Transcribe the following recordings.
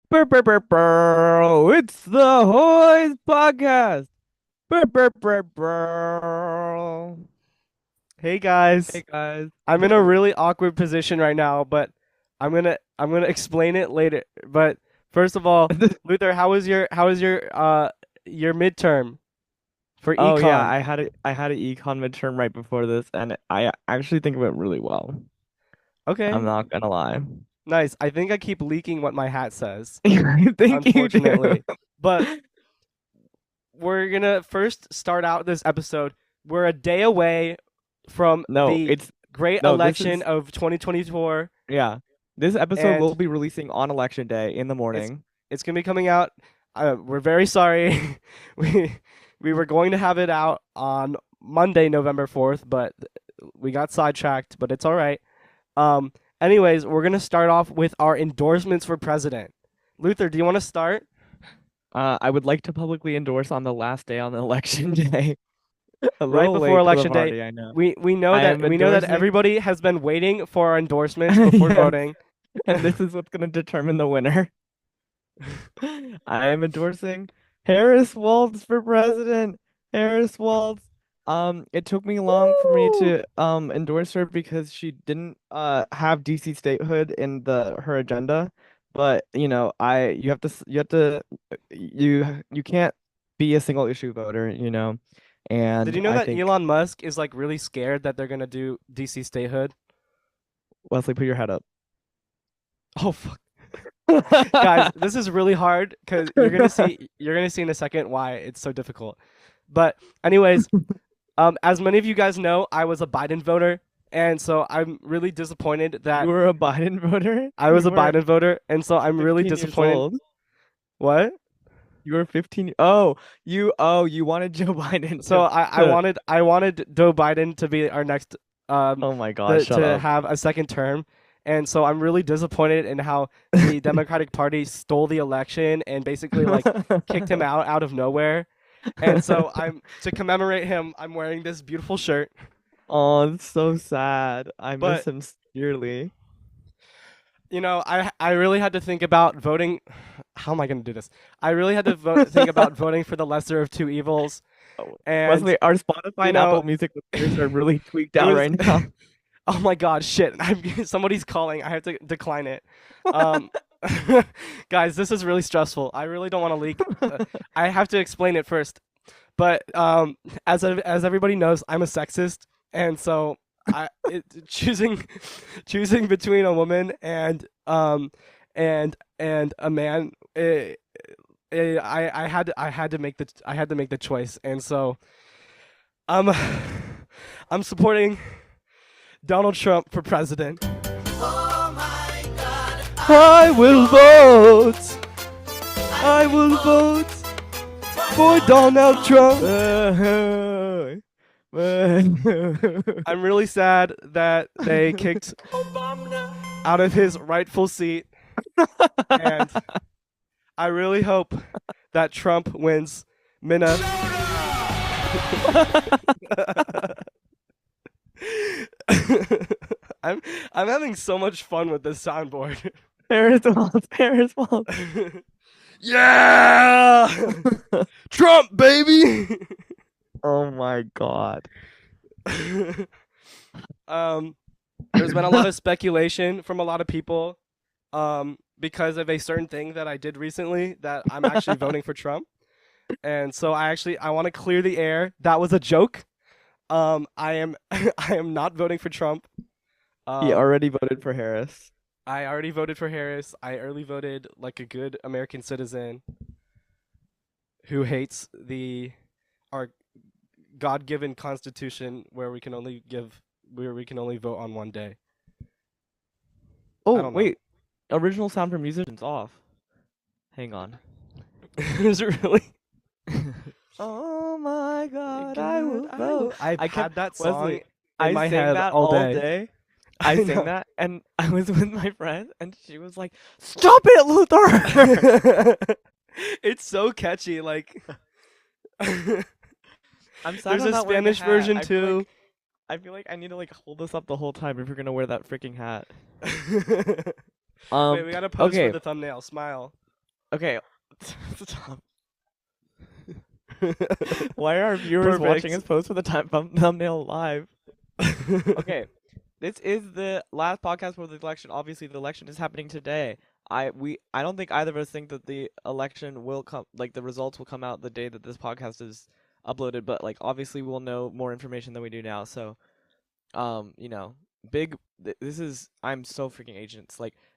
Brr, brr, brr, brr. It's the Hoys podcast. Brr, brr, brr, brr. Hey guys, Hey guys. I'm in a really awkward position right now, but I'm gonna explain it later. But first of all, Luther, how was your midterm for Oh yeah, econ? I had an econ midterm right before this, and I actually think it went really well. I'm Okay, not gonna lie. nice. I think I keep leaking what my hat says, I think you do. unfortunately. But we're gonna first start out this episode. We're a day away from No, the it's great no. This election is of 2024, yeah. This episode will and be releasing on election day in the it's morning. it's gonna be coming out. We're very sorry. we we were going to have it out on Monday, November 4th, but we got sidetracked. But it's all right. Um. Anyways, we're gonna start off with our endorsements for president. Luther, do you want to start? I would like to publicly endorse on the last day on the election day. A Right little before late to the election day, party, I know. we know I that am we know that endorsing. everybody has been waiting for our endorsements before Yes, voting. and this is what's going to determine the winner. I am endorsing Harris Waltz for president. Harris Waltz. It took me long for me Woo! to endorse her because she didn't have DC statehood in the her agenda. But I you can't be a single issue voter. Did And you know I that think Elon Musk is like really scared that they're gonna do DC statehood? Wesley, put your head up. Oh fuck. Guys, this is really hard because you're gonna see in a second why it's so difficult. But anyways, as many of you guys know, I was a Biden voter, and so I'm really disappointed You that were a Biden voter? I was You a were Biden voter, and so I'm really 15 years disappointed. old. What? You were 15. Oh, you wanted Joe Biden So I to wanted I wanted Joe Biden to be our next Oh my God, shut to up. have a second term. And so I'm really disappointed in how the Democratic Party stole the election and basically like kicked him out of nowhere. And so I'm to commemorate him, I'm wearing this beautiful shirt. Oh, it's so sad. I But miss him dearly. I really had to think about voting. How am I going to do this? I really had to think about voting for the lesser of two evils. Oh, And Wesley, our Spotify you and know, Apple Music listeners are really tweaked it out was right now. oh my god, shit. Somebody's calling. I have to decline it. Um, guys, this is really stressful. I really don't want to leak. I have to explain it first. But as everybody knows, I'm a sexist, and so choosing choosing between a woman and a man, I had to make the choice, and so I'm I'm supporting Donald Trump for president. Oh my God, I I will vote, vote. I I will vote vote for for Donald Donald Trump. Trump. I'm really sad that they kicked Obama, out of his rightful seat, and I really hope that Trump wins Minna. I'm I'm having so much fun with this soundboard. Paris Waltz, Paris Waltz. Yeah, Trump baby. Oh my God. um, there's been a lot of speculation from a lot of people, because of a certain thing that I did recently that I'm actually voting for Trump, and so I want to clear the air. That was a joke. I am I am not voting for Trump. He Um, already voted for Harris. I already voted for Harris. I early voted like a good American citizen who hates the our God-given Constitution where we can only vote on one day. I Oh, don't know. wait. Original sound for musicians off. Hang on. Is it really? Oh my God, I God, will vote. I've I kept had that song Wesley. in I my sang head that all all day. day. I I sang know. that, and I was with my friend, and she was like, "Stop it, Luther!" It's so catchy. Like, I'm sad there's I'm a not wearing a Spanish hat. version too. I feel like I need to like hold this up the whole time if you're gonna wear that freaking hat. Wait, we gotta pose for Okay. the thumbnail. Smile. Okay. Stop. Why are our viewers watching us post with the thumbnail live? Okay. This is the last podcast for the election. Obviously, the election is happening today. I don't think either of us think that the election will come, like the results will come out the day that this podcast is uploaded. But like, obviously, we'll know more information than we do now. So, you know, this is. I'm so freaking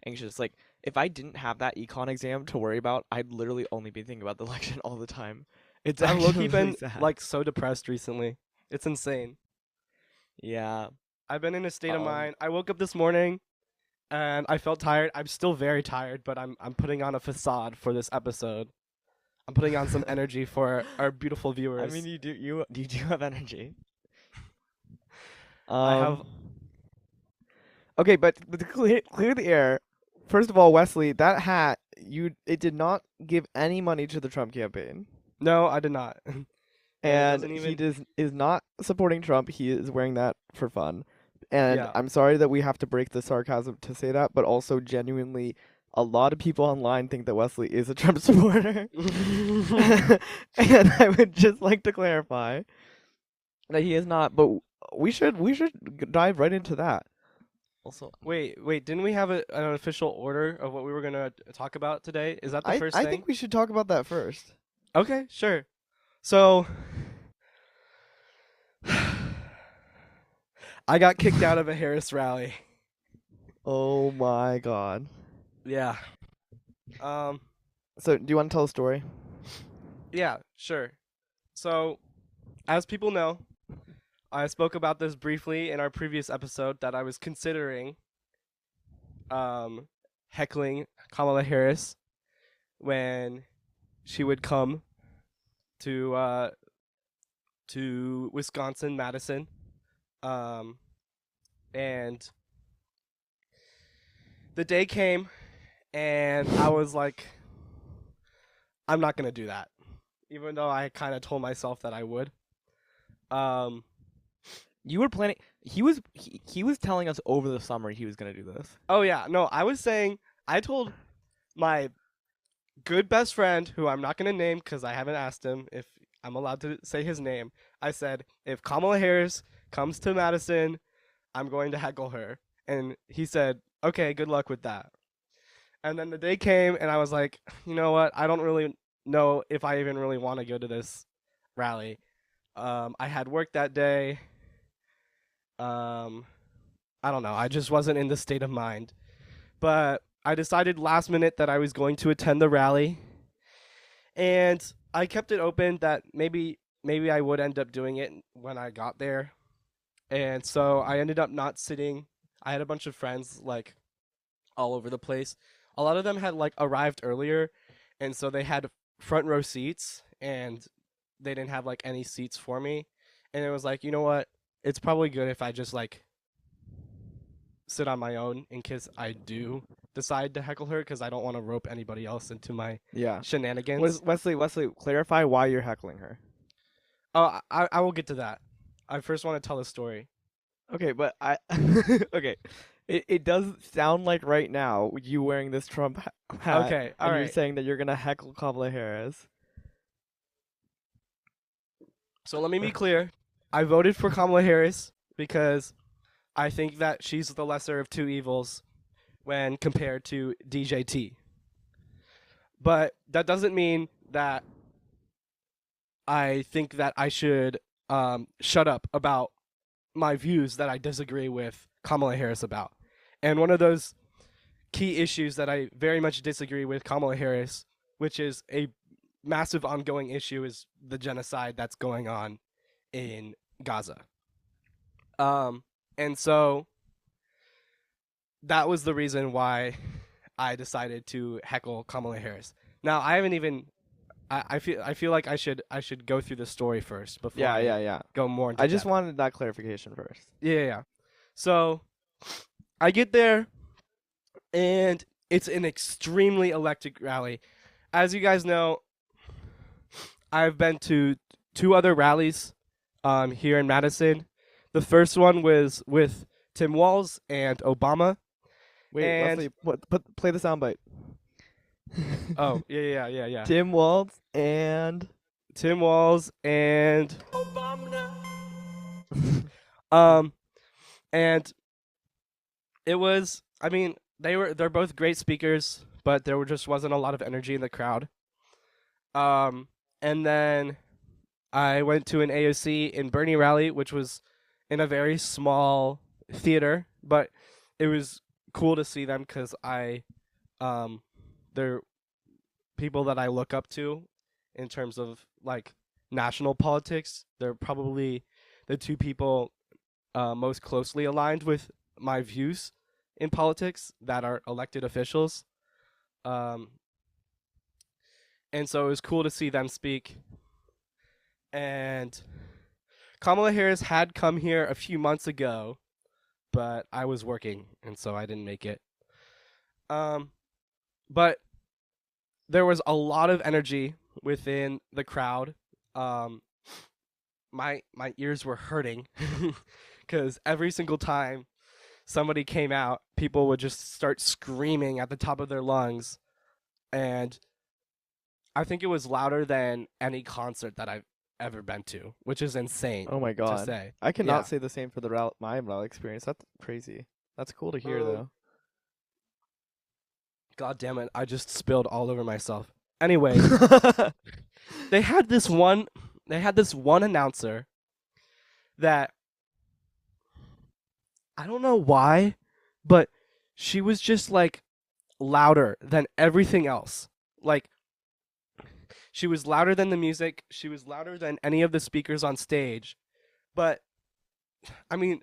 anxious. Like, if I didn't have that econ exam to worry about, I'd literally only be thinking about the election all the time. It's I've actually low-key really been sad. like so depressed recently. It's insane. Yeah. I've been in a state of mind. I woke up this morning and I felt tired. I'm still very tired, but I'm putting on a facade for this episode. I'm putting on some energy for our beautiful viewers. I mean, you do have energy. I have. Okay, but to clear the air, first of all, Wesley, that hat, it did not give any money to the Trump campaign. No, I did not. And doesn't he even- is not supporting Trump. He is wearing that for fun. And Yeah. I'm sorry that we have to break the sarcasm to say that, but also genuinely, a lot of people online think that Wesley is a Trump supporter. And I would just like to clarify that he is not, but we should dive right into that. Also, Wait, didn't we have an official order of what we were gonna talk about today? Is that the first I thing? think we should talk about that first. Okay, sure. So I got kicked out of a Harris rally. Oh my God. Yeah. So, do you want to tell a story? Yeah, sure. So, as people know, I spoke about this briefly in our previous episode that I was considering heckling Kamala Harris when she would come to Wisconsin, Madison. And the day came and I was like, I'm not gonna do that. Even though I kind of told myself that I would. You were planning. He was telling us over the summer he was gonna do this. Oh yeah, no, I was saying I told my good best friend, who I'm not gonna name because I haven't asked him if I'm allowed to say his name. I said, if Kamala Harris comes to Madison, I'm going to heckle her. And he said, okay, good luck with that. And then the day came and I was like, you know what? I don't really know if I even really want to go to this rally. I had work that day. I don't know. I just wasn't in the state of mind. But I decided last minute that I was going to attend the rally. And I kept it open that maybe I would end up doing it when I got there. And so I ended up not sitting. I had a bunch of friends like all over the place. A lot of them had like arrived earlier, and so they had front row seats, and they didn't have like any seats for me. And it was like, you know what? It's probably good if I just like sit on my own in case I do decide to heckle her, because I don't want to rope anybody else into my Yeah. shenanigans. Wesley, clarify why you're heckling her. Oh, I will get to that. I first want to tell a story. Okay, but okay. It does sound like right now you wearing this Trump hat. Okay, and you're alright. saying that you're gonna heckle Kamala Harris. So let me be clear. I voted for Kamala Harris because I think that she's the lesser of two evils when compared to DJT. But that doesn't mean that I think that I should shut up about my views that I disagree with Kamala Harris about. And one of those key issues that I very much disagree with Kamala Harris, which is a massive ongoing issue, is the genocide that's going on in Gaza. And so that was the reason why I decided to heckle Kamala Harris. Now I haven't even. I feel like I should go through the story first before Yeah. go more into I just depth. wanted that clarification first. Yeah. So I get there, and it's an extremely electric rally. As you guys know, I've been to 2 other rallies here in Madison. The first one was with Tim Walz and Obama. Wait, And- Wesley, play the soundbite. Oh, yeah. Tim Waltz and Tim Walz and Obama. um and it was, I mean, they're both great speakers, but just wasn't a lot of energy in the crowd. And then I went to an AOC in Bernie rally, which was in a very small theater, but it was cool to see them because they're people that I look up to in terms of like national politics. They're probably the two people most closely aligned with my views in politics that are elected officials. Um, and so it was cool to see them speak. And Kamala Harris had come here a few months ago, but I was working, and so I didn't make it. But there was a lot of energy within the crowd. My ears were hurting because every single time somebody came out, people would just start screaming at the top of their lungs, and I think it was louder than any concert that I've ever been to, which is insane. oh my to god. say. I cannot Yeah. say the same for the my rally experience. That's crazy. That's cool to hear though. God damn it! I just spilled all over myself. Anyway, they had this one announcer that I don't know why, but she was just like louder than everything else. Like, she was louder than the music, she was louder than any of the speakers on stage. But I mean,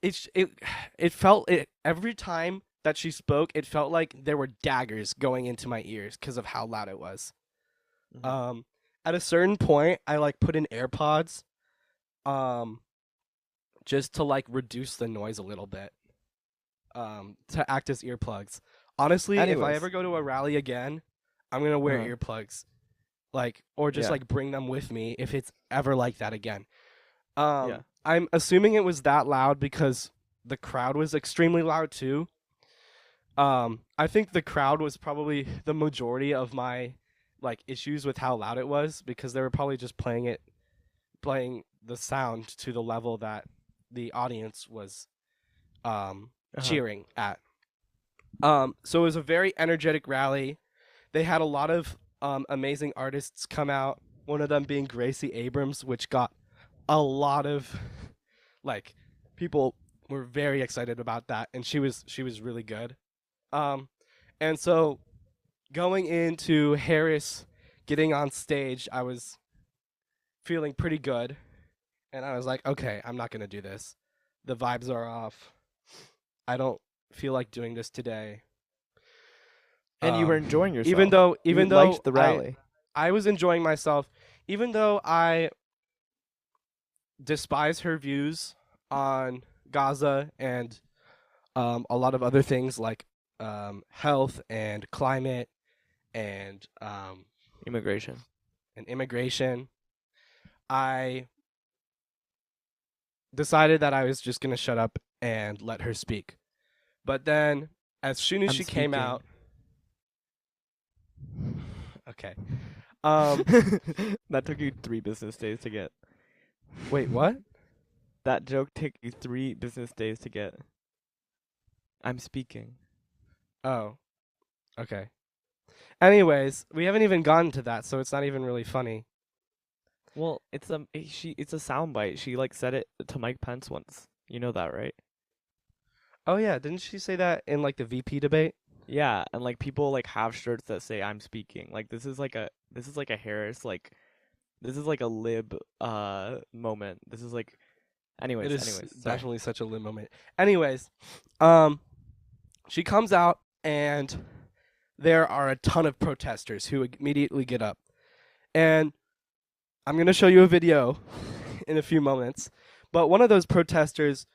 it felt it every time that she spoke, it felt like there were daggers going into my ears because of how loud it was. Mhm. At a certain point, I like put in AirPods, just to like reduce the noise a little bit, to act as earplugs. Honestly, if I Anyways. ever go to a rally again, I'm gonna wear Uh-huh. earplugs, like, or just Yeah. like bring them with me if it's ever like that again. Yeah. I'm assuming it was that loud because the crowd was extremely loud too. I think the crowd was probably the majority of my like issues with how loud it was because they were probably just playing the sound to the level that the audience was cheering at. So it was a very energetic rally. They had a lot of amazing artists come out. One of them being Gracie Abrams, which got a lot of like people were very excited about that, and she was really good. And so going into Harris getting on stage, I was feeling pretty good, and I was like, okay, I'm not gonna do this. The vibes are off. I don't feel like doing this today. And you were enjoying yourself. Even though you even liked though the rally. I was enjoying myself, even though I despise her views on Gaza and a lot of other things like health and climate and Immigration. immigration. I decided that I was just gonna shut up and let her speak. But then, as soon as I'm she came speaking. out, okay. That took you 3 business days to get. Wait, what? That joke took you 3 business days to get. I'm speaking. Oh, okay. Anyways, we haven't even gotten to that, so it's not even really funny. Well, it's a soundbite. She like said it to Mike Pence once. You know that, right? Oh yeah, didn't she say that in like the VP debate? Yeah, and like people like have shirts that say I'm speaking. Like this is like a Harris like this is like a lib moment. This is like anyways, It is sorry. definitely such a lit moment. Anyways, she comes out and there are a ton of protesters who immediately get up. And I'm going to show you a video in a few moments. But one of those protesters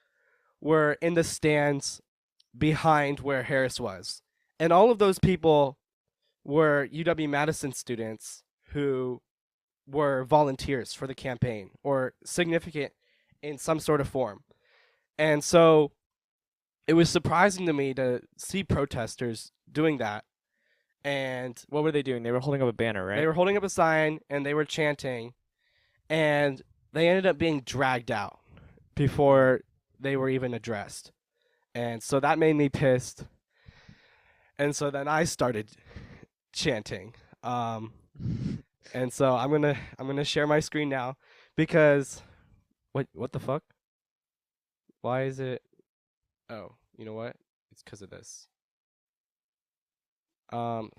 were in the stands behind where Harris was. And all of those people were UW-Madison students who were volunteers for the campaign or significant in some sort of form. And so it was surprising to me to see protesters doing that. and What were they doing? They were holding up a banner, right? they were holding up a sign and they were chanting, and they ended up being dragged out before they were even addressed. And so that made me pissed. And so then I started chanting. And so I'm gonna share my screen now because what the fuck? Why is it? Oh, you know what? It's because of this.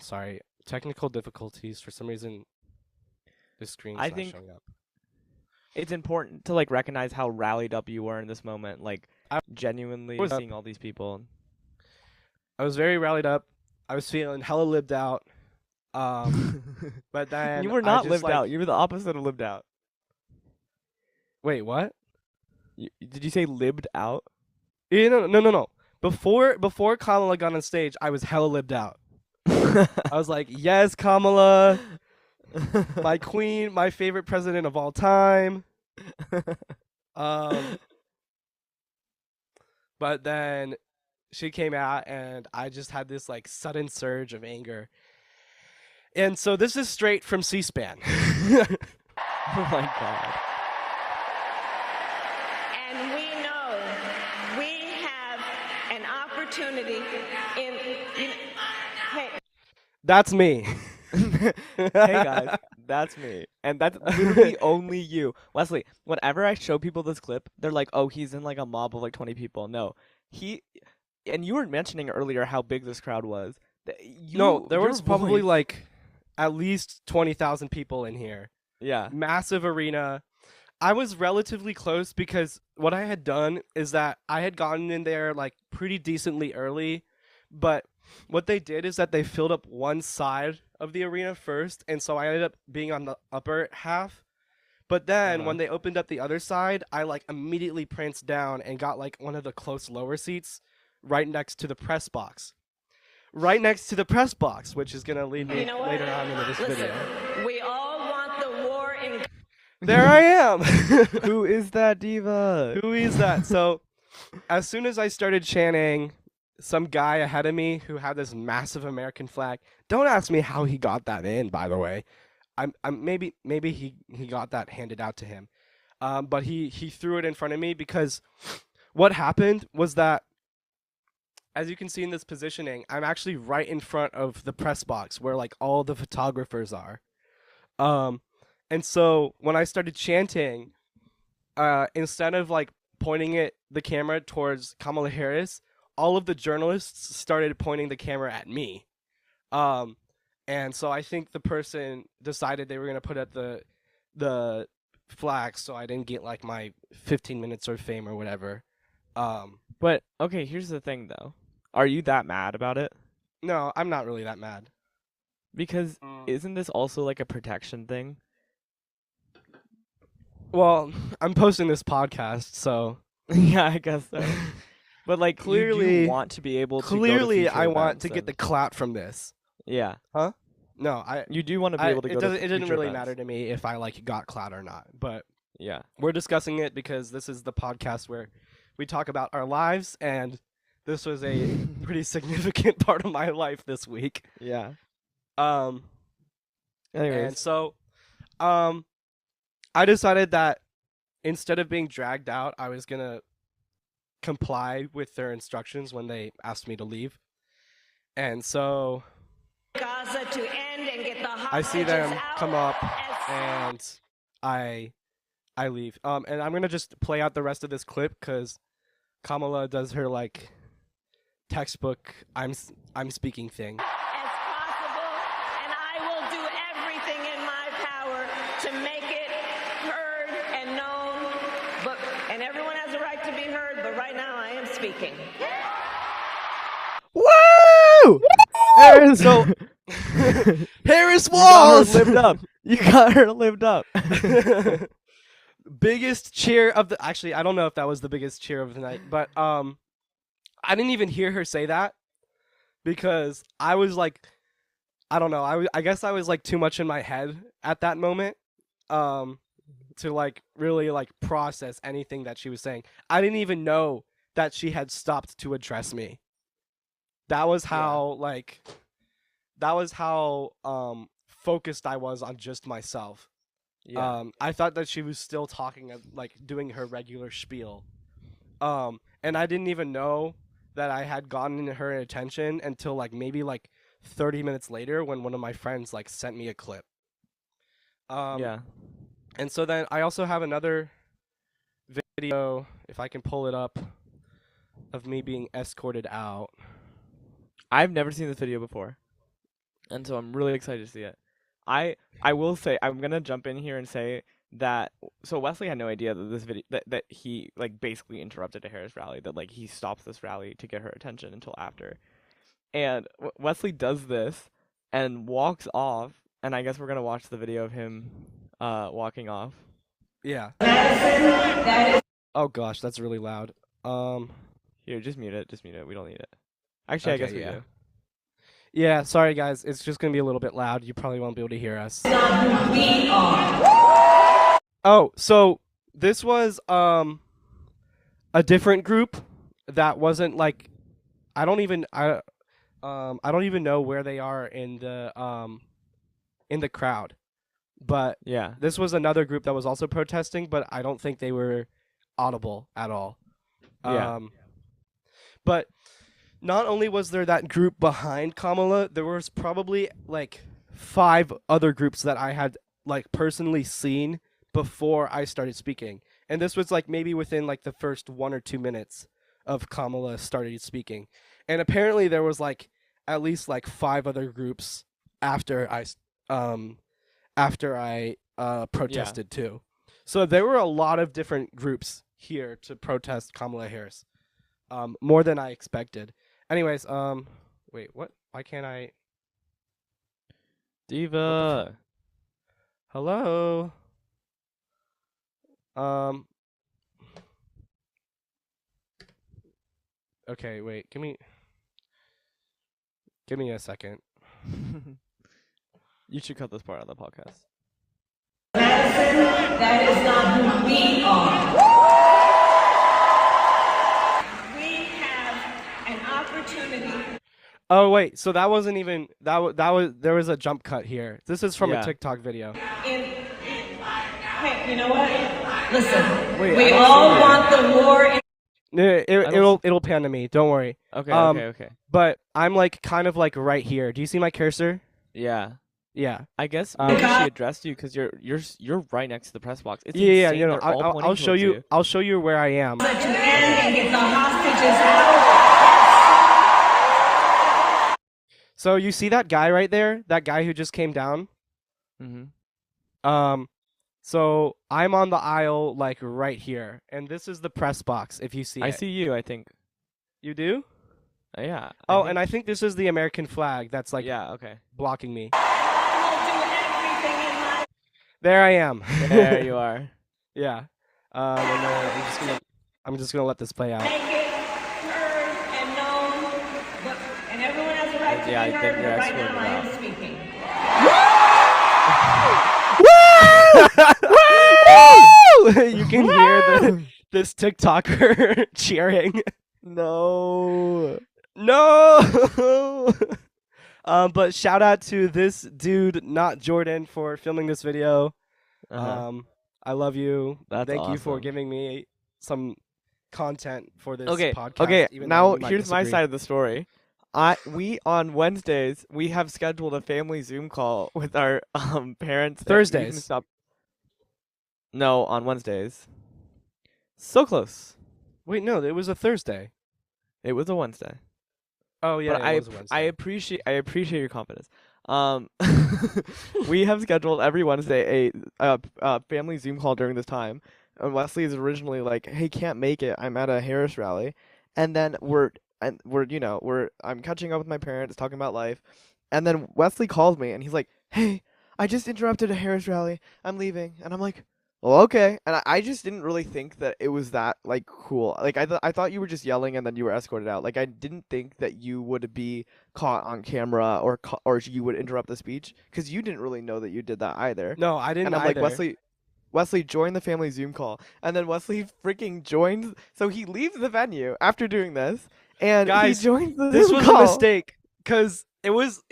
Sorry, technical difficulties. For some reason, the screen's I not think showing up. it's important to like recognize how rallied up you were in this moment, like I genuinely was seeing all these people. I was very rallied up. I was feeling hella lived out. But then You were I not just, lived like, out. You were the opposite of lived out. Wait, what? Did you say lived out? Yeah, no. Before Kamala got on stage, I was hella lived out. I was like, yes, Kamala, my queen, my favorite president of all time. But then she came out, and I just had this like sudden surge of anger. And so this is straight from C-SPAN. Oh my god. And we know we have an opportunity in. Hey. That's me. Hey guys, that's me. And that's literally only you. Wesley, whenever I show people this clip, they're like, oh, he's in like a mob of like 20 people. No. And you were mentioning earlier how big this crowd was. No, there your was probably voice- like at least 20,000 people in here. Yeah. Massive arena. I was relatively close because what I had done is that I had gotten in there like pretty decently early, but what they did is that they filled up one side of the arena first, and so I ended up being on the upper half. But then when they opened up the other side, I like immediately pranced down and got like one of the close lower seats right next to the press box. Right next to the press box, which is going to lead me You know what? later on into this Listen, video. we all want the war in. There I am. Who is that diva? Who is that? So as soon as I started chanting, some guy ahead of me who had this massive American flag. Don't ask me how he got that in, by the way. I'm maybe he got that handed out to him. But he threw it in front of me because what happened was that, as you can see in this positioning, I'm actually right in front of the press box where like all the photographers are. And so when I started chanting, instead of like pointing the camera towards Kamala Harris, all of the journalists started pointing the camera at me. And so I think the person decided they were going to put up the flag so I didn't get like my 15 minutes of fame or whatever. But okay, here's the thing though. Are you that mad about it? No, I'm not really that mad. Because isn't this also like a protection thing? Well, I'm posting this podcast, so Yeah, I guess so. But like Clearly- you do want to be able to go to clearly future I want events to get and- the clout from this. Yeah. No, You do want to be able to go it to didn't future really events. matter to me if I like got clout or not, but Yeah. we're discussing it because this is the podcast where we talk about our lives, and this was a pretty significant part of my life this week. Yeah. And Anyways. so I decided that instead of being dragged out, I was gonna comply with their instructions when they asked me to leave. And so Gaza to end and get the I see them hostages out come up, as- and I leave. And I'm gonna just play out the rest of this clip because Kamala does her like textbook I'm speaking thing. as possible, and I will do everything in my power to make it heard and known. And everyone has a right to be heard, but right now I am speaking. Woo! Harris, So Harris you got Walls her lived up. You got her lived up. biggest cheer of the actually I don't know if that was the biggest cheer of the night, but I didn't even hear her say that because I was like, I don't know, I guess I was like too much in my head at that moment to like really like process anything that she was saying. I didn't even know that she had stopped to address me. That was how like that was how focused I was on just myself. Yeah. I thought that she was still talking, like doing her regular spiel. And I didn't even know that I had gotten her attention until like maybe like 30 minutes later when one of my friends like sent me a clip. Yeah. And so then I also have another video, if I can pull it up, of me being escorted out. I've never seen this video before, and so I'm really excited to see it. I will say, I'm gonna jump in here and say that so Wesley had no idea that this video that he like basically interrupted a Harris rally, that like he stopped this rally to get her attention until after. And Wesley does this and walks off, and I guess we're gonna watch the video of him walking off. Yeah. Oh gosh, that's really loud. Here, just mute it. Just mute it. We don't need it. Actually, Okay, I guess we yeah. do. Yeah, sorry guys, it's just gonna be a little bit loud. You probably won't be able to hear us. Oh, so this was a different group that wasn't like I don't even know where they are in the crowd. But Yeah. this was another group that was also protesting, but I don't think they were audible at all. Yeah. But not only was there that group behind Kamala, there was probably like 5 other groups that I had like personally seen before I started speaking. And this was like maybe within like the first 1 or 2 minutes of Kamala started speaking. And apparently there was like at least like 5 other groups after I protested too. So there were a lot of different groups here to protest Kamala Harris. More than I expected. Anyways, wait, what? Why can't I? Diva. Hello? Okay, wait, give me a second. You should cut this part out of the podcast. That is not who we are. We have an opportunity. Oh wait, so that wasn't even there was a jump cut here. This is from Yeah. a TikTok video. Hey, you know what? Listen, Wait, we I don't all see it. want the war in It'll pan to me. Don't worry. Okay, okay. But I'm like kind of like right here. Do you see my cursor? Yeah. Yeah. I guess Um, maybe she addressed you because you're right next to the press box. It's Yeah, insane. you know, They're all I'll pointing show towards you. I'll show you where I am. to end and get the hostages out. So you see that guy right there? That guy who just came down? Mm-hmm. So I'm on the aisle like right here, and this is the press box. If you see I it. see you, I think. You do? Yeah. And I think this is the American flag that's like yeah, okay. blocking me. I will do everything in my There I am. There you are. Yeah. And then I'm just gonna let this play out. make it heard and known, and everyone has a right to Yeah, I be think heard, you're but right escorted now I am out. speaking. You can hear this TikToker cheering. No. No. But shout out to this dude, not Jordan, for filming this video. Uh-huh. I love you. That's Thank you for awesome. giving me some content for this Okay. podcast. Okay. even though Now you might here's my disagree. side of the story. We on Wednesdays we have scheduled a family Zoom call with our parents. that we can Thursdays. stop- No, on Wednesdays. So close. Wait, no, it was a Thursday. It was a Wednesday. Oh yeah, But it was a Wednesday. I appreciate your confidence. We have scheduled every Wednesday a family Zoom call during this time. And Wesley is originally like, "Hey, can't make it. I'm at a Harris rally," and then I'm catching up with my parents, talking about life, and then Wesley calls me and he's like, "Hey, I just interrupted a Harris rally. I'm leaving," and I'm like, "Well, okay." And I just didn't really think that it was that like cool. Like I thought you were just yelling and then you were escorted out. Like I didn't think that you would be caught on camera or you would interrupt the speech because you didn't really know that you did that either. No, I didn't And I'm either. like, Wesley, join the family Zoom call. And then Wesley freaking joins. So he leaves the venue after doing this, and Guys, he joins the This Zoom was call. a mistake because It was.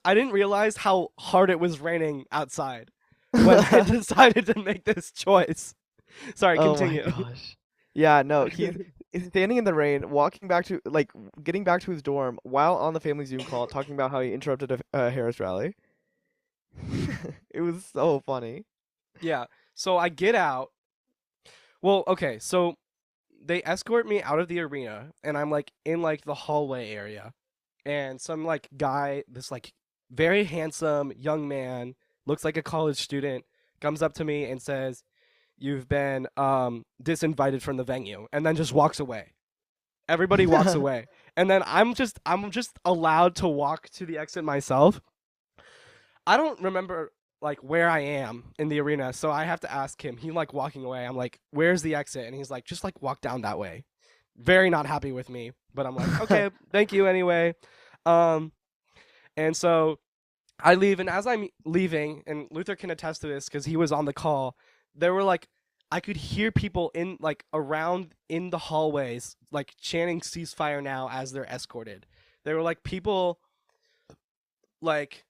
I didn't realize how hard it was raining outside when I decided to make this choice. Sorry, continue. Oh my gosh. Yeah, no, he's standing in the rain, getting back to his dorm while on the family Zoom call, talking about how he interrupted a Harris rally. It was so funny. Yeah. So I get out. Well, okay. So they escort me out of the arena, and I'm like in like the hallway area, and some like guy, this like very handsome young man, looks like a college student, comes up to me and says, "You've been disinvited from the venue," and then just walks away. Everybody walks away, and then I'm just allowed to walk to the exit myself. I don't remember like where I am in the arena, so I have to ask him. He like walking away. I'm like, "Where's the exit?" And he's like, "Just like walk down that way." Very not happy with me, but I'm like, "Okay, thank you anyway." And so I leave, and as I'm leaving, and Luther can attest to this because he was on the call, there were like, I could hear people in like around in the hallways like chanting "ceasefire now" as they're escorted. There were like people like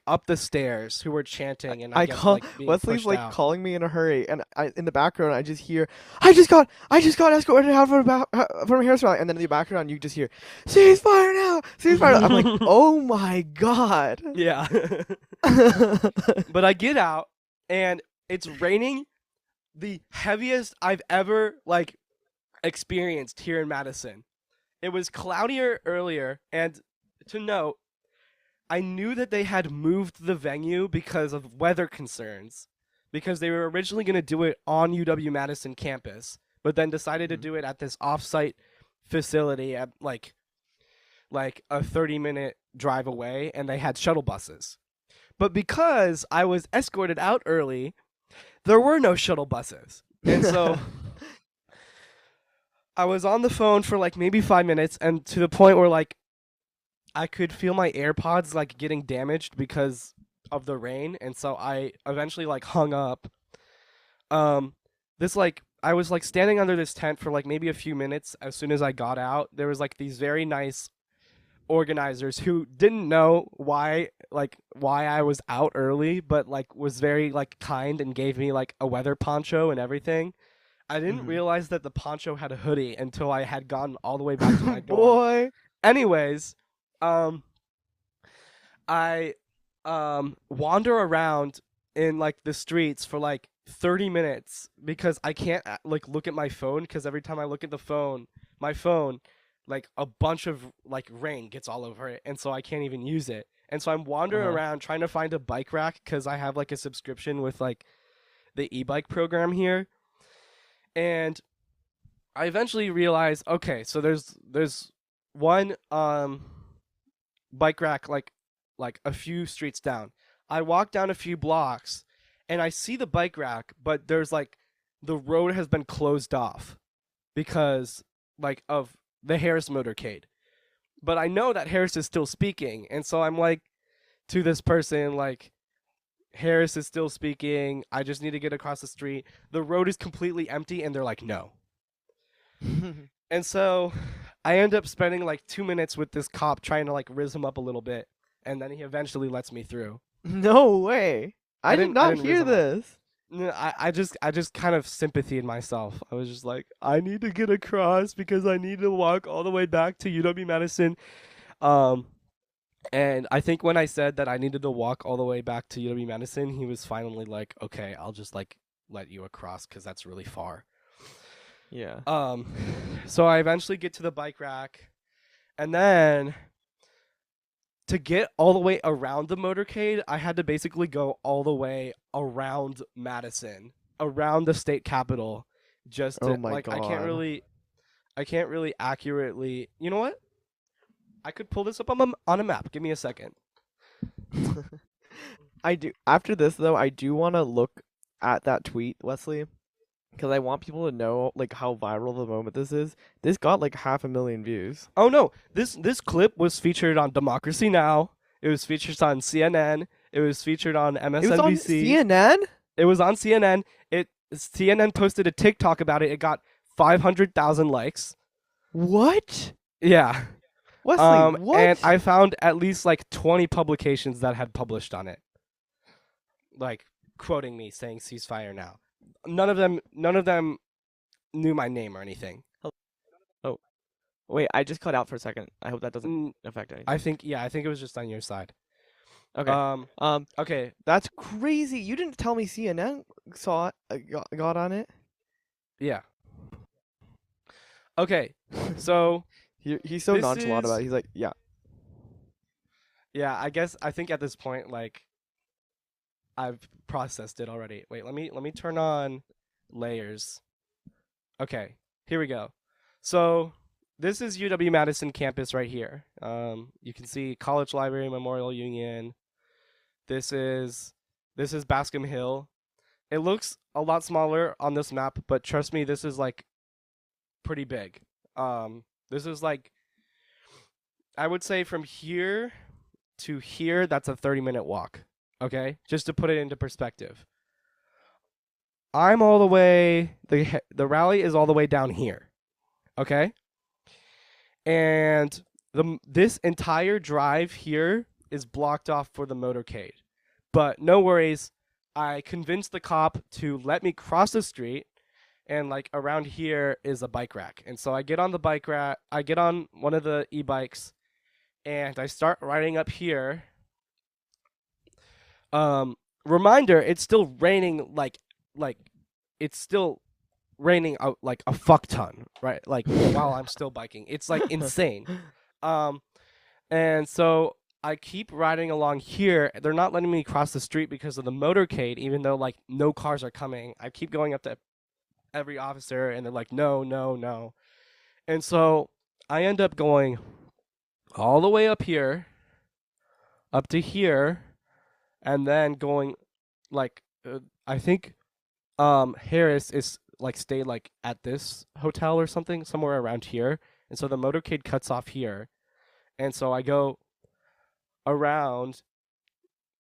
up the stairs who were chanting, and I guess, call like, being Wesley's pushed like out. calling me in a hurry, and in the background I just hear, I just got escorted out from a Harris rally, and then in the background you just hear, "Ceasefire now, ceasefire." I'm like, oh my god. Yeah. But I get out, and it's raining, the heaviest I've ever like experienced here in Madison. It was cloudier earlier, and to note, I knew that they had moved the venue because of weather concerns, because they were originally going to do it on UW-Madison campus, but then decided to do it at this off-site facility at like a 30-minute drive away, and they had shuttle buses. But because I was escorted out early, there were no shuttle buses. And so I was on the phone for like maybe 5 minutes, and to the point where like I could feel my AirPods like getting damaged because of the rain, and so I eventually like hung up. This like I was like standing under this tent for like maybe a few minutes. As soon as I got out, there was like these very nice organizers who didn't know why I was out early, but like was very like kind and gave me like a weather poncho and everything. I didn't realize that the poncho had a hoodie until I had gotten all the way back to my dorm. Boy. Anyways, I wander around in like the streets for like 30 minutes because I can't like look at my phone, because every time I look at my phone, like a bunch of like rain gets all over it, and so I can't even use it. And so I'm wandering around trying to find a bike rack, because I have like a subscription with like the e-bike program here. And I eventually realized, okay, so there's one bike rack like a few streets down. I walk down a few blocks and I see the bike rack, but there's like the road has been closed off because like of the Harris motorcade. But I know that Harris is still speaking, and so I'm like to this person like, "Harris is still speaking. I just need to get across the street. The road is completely empty," and they're like, "No." And so I end up spending like 2 minutes with this cop trying to like riz him up a little bit, and then he eventually lets me through. No way. I did not hear this. No, I just kind of sympathied myself. I was just like, I need to get across because I need to walk all the way back to UW-Madison. And I think when I said that I needed to walk all the way back to UW-Madison, he was finally like, "Okay, I'll just like let you across because that's really far." Yeah. So I eventually get to the bike rack, and then to get all the way around the motorcade, I had to basically go all the way around Madison, around the state capitol, just to, Oh my like, God. I can't really accurately. You know what? I could pull this up on a map. Give me a second. I do. After this, though, I do want to look at that tweet, Wesley, because I want people to know like how viral the moment this is. This got like 500,000 views. Oh no, this clip was featured on Democracy Now! It was featured on CNN. It was featured on MSNBC. It was on CNN? It was on CNN. CNN posted a TikTok about it. It got 500,000 likes. What? Yeah. Wesley, what? And I found at least like 20 publications that had published on it, like quoting me saying ceasefire now. None of them knew my name or anything. Oh, wait, I just cut out for a second. I hope that doesn't affect anything. I think it was just on your side. Okay. Okay. That's crazy. You didn't tell me CNN saw it, got on it. Yeah. Okay. So He's so nonchalant about it. He's like, yeah. Yeah, I think at this point, like, I've processed it already. Wait, let me turn on layers. Okay, here we go. So this is UW-Madison campus right here. You can see College Library, Memorial Union. This is Bascom Hill. It looks a lot smaller on this map, but trust me, this is like pretty big. This is like, I would say from here to here, that's a 30-minute walk. Okay, just to put it into perspective. I'm all the way, the rally is all the way down here. Okay, and this entire drive here is blocked off for the motorcade. But no worries, I convinced the cop to let me cross the street, and like around here is a bike rack. And so I get on the bike rack, I get on one of the e-bikes, and I start riding up here. Reminder, it's still raining like it's still raining out like a fuck ton, right? Like while I'm still biking. It's like insane. And so I keep riding along here. They're not letting me cross the street because of the motorcade, even though like no cars are coming. I keep going up to every officer and they're like, no, no, no. And so I end up going all the way up here, up to here, and then going like I think Harris is like stayed like at this hotel or something, somewhere around here. And so the motorcade cuts off here. And so I go around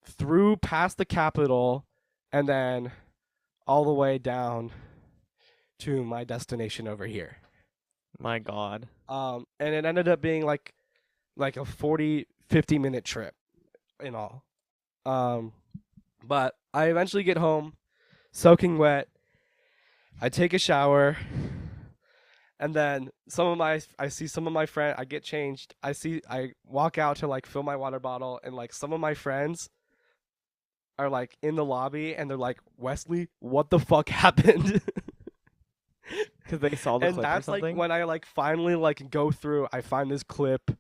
through past the Capitol and then all the way down to my destination over here. My God. And it ended up being like a 40-50 minute trip in all. But I eventually get home, soaking wet. I take a shower, and then I see some of my friends. I get changed. I walk out to like fill my water bottle, and like some of my friends are like in the lobby, and they're like, "Wesley, what the fuck happened?" Because they saw the And clip that's or something? like when I like finally like go through. I find this clip,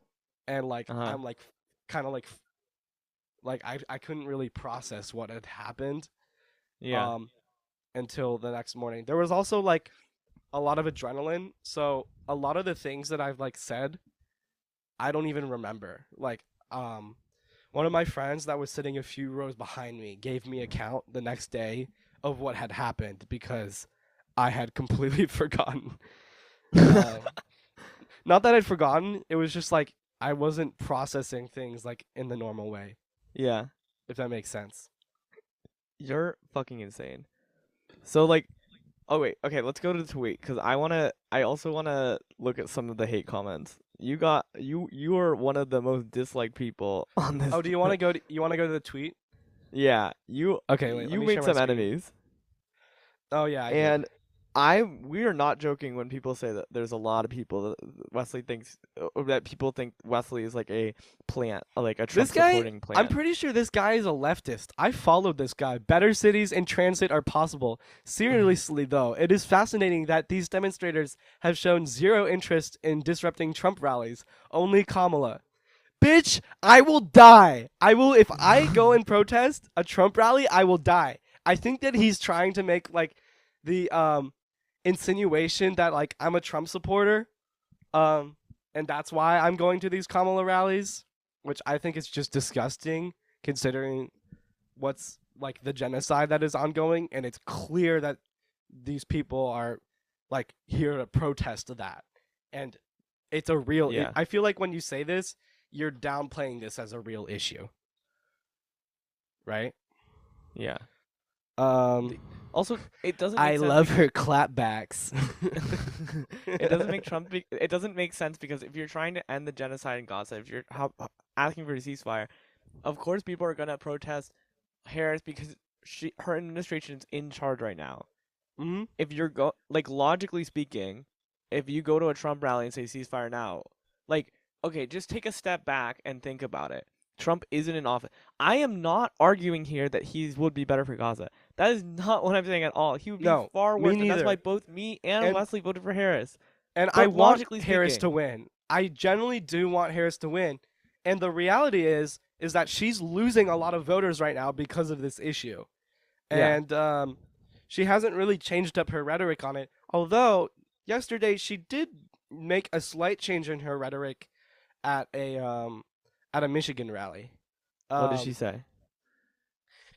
and like I'm like kind of like I couldn't really process what had happened. Yeah. Until the next morning. There was also like a lot of adrenaline, so a lot of the things that I've like said, I don't even remember. Like one of my friends that was sitting a few rows behind me gave me a count the next day of what had happened because I had completely forgotten. Not that I'd forgotten, it was just like I wasn't processing things like in the normal way. Yeah. If that makes sense. You're fucking insane. So like, oh wait, okay, let's go to the tweet because I also wanna look at some of the hate comments. You are one of the most disliked people on this. Oh, do you want to go to the tweet? Yeah, you. Okay, wait, you made some enemies. Oh yeah, and we are not joking when people say that there's a lot of people that Wesley thinks, or that people think Wesley is like a plant, like a Trump supporting plant. I'm pretty sure this guy is a leftist. I followed this guy. Better cities and transit are possible. Seriously though, it is fascinating that these demonstrators have shown zero interest in disrupting Trump rallies. Only Kamala. Bitch, I will die. If I go and protest a Trump rally, I will die. I think that he's trying to make like the insinuation that like I'm a Trump supporter, and that's why I'm going to these Kamala rallies, which I think is just disgusting considering what's like the genocide that is ongoing, and it's clear that these people are like here to protest that, and it's a real. Yeah. I feel like when you say this, you're downplaying this as a real issue, right? Yeah. Also, it doesn't make I sense love because her clapbacks. it doesn't make it doesn't make sense because if you're trying to end the genocide in Gaza, if you're asking for a ceasefire, of course people are gonna protest Harris because her administration is in charge right now. Hmm. If you're logically speaking, if you go to a Trump rally and say ceasefire now, like, okay, just take a step back and think about it. Trump isn't in office. I am not arguing here that he would be better for Gaza. That is not what I'm saying at all. He would be No, far me worse. And that's neither. why both me and And- Wesley voted for Harris. And But I want logically Harris speaking- to win. I genuinely do want Harris to win. And the reality is that she's losing a lot of voters right now because of this issue. Yeah. And she hasn't really changed up her rhetoric on it. Although yesterday she did make a slight change in her rhetoric at a Michigan rally. What did she say?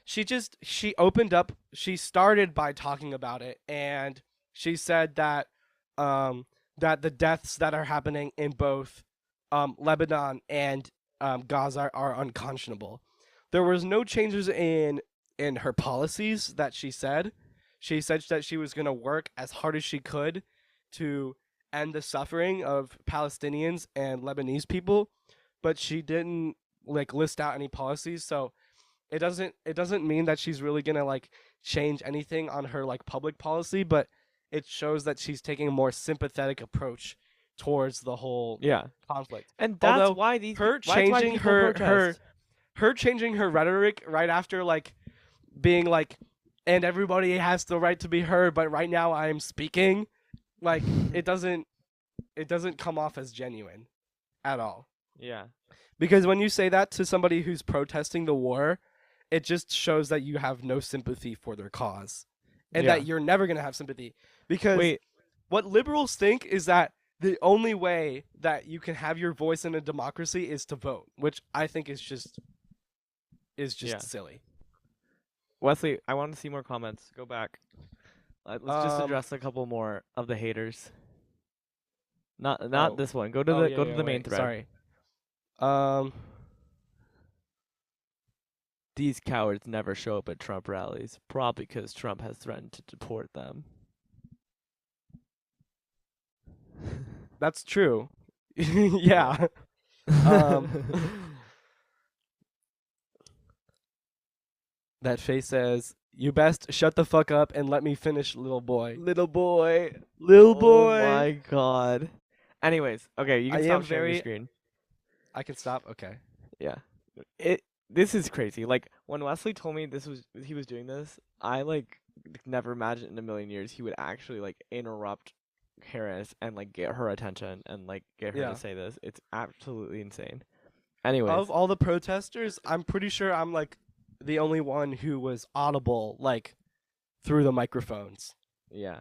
She opened up. She started by talking about it, and she said that that the deaths that are happening in both Lebanon and Gaza are unconscionable. There was no changes in her policies that she said. She said that she was going to work as hard as she could to end the suffering of Palestinians and Lebanese people, but she didn't list out any policies. So it doesn't mean that she's really going to change anything on her public policy, but it shows that she's taking a more sympathetic approach towards the whole conflict. And that's Although why these her that's why changing people her protest. her changing her rhetoric right after being and everybody has the right to be heard, but right now I am speaking, it doesn't come off as genuine at all. Yeah. Because when you say that to somebody who's protesting the war, it just shows that you have no sympathy for their cause. And Yeah. that you're never going to have sympathy. Because Wait. what liberals think is that the only way that you can have your voice in a democracy is to vote, which I think is just Yeah. silly. Wesley, I want to see more comments. Go back. Let's just Um, address a couple more of the haters. Not Oh. this one. Go to Oh, the yeah, go to yeah, the main wait, thread. Sorry. These cowards never show up at Trump rallies, probably because Trump has threatened to deport them. That's true. Yeah. That face says, "You best shut the fuck up and let me finish, little boy." Little boy. Little Oh boy. my god. Anyways, okay, you can I stop am sharing your very- screen. I can stop. Okay. Yeah. This is crazy. When Wesley told me he was doing this, I never imagined in a million years he would actually interrupt Harris and get her attention and get her Yeah. to say this. It's absolutely insane. Anyways, Of all the protesters, I'm pretty sure I'm the only one who was audible through the microphones, yeah.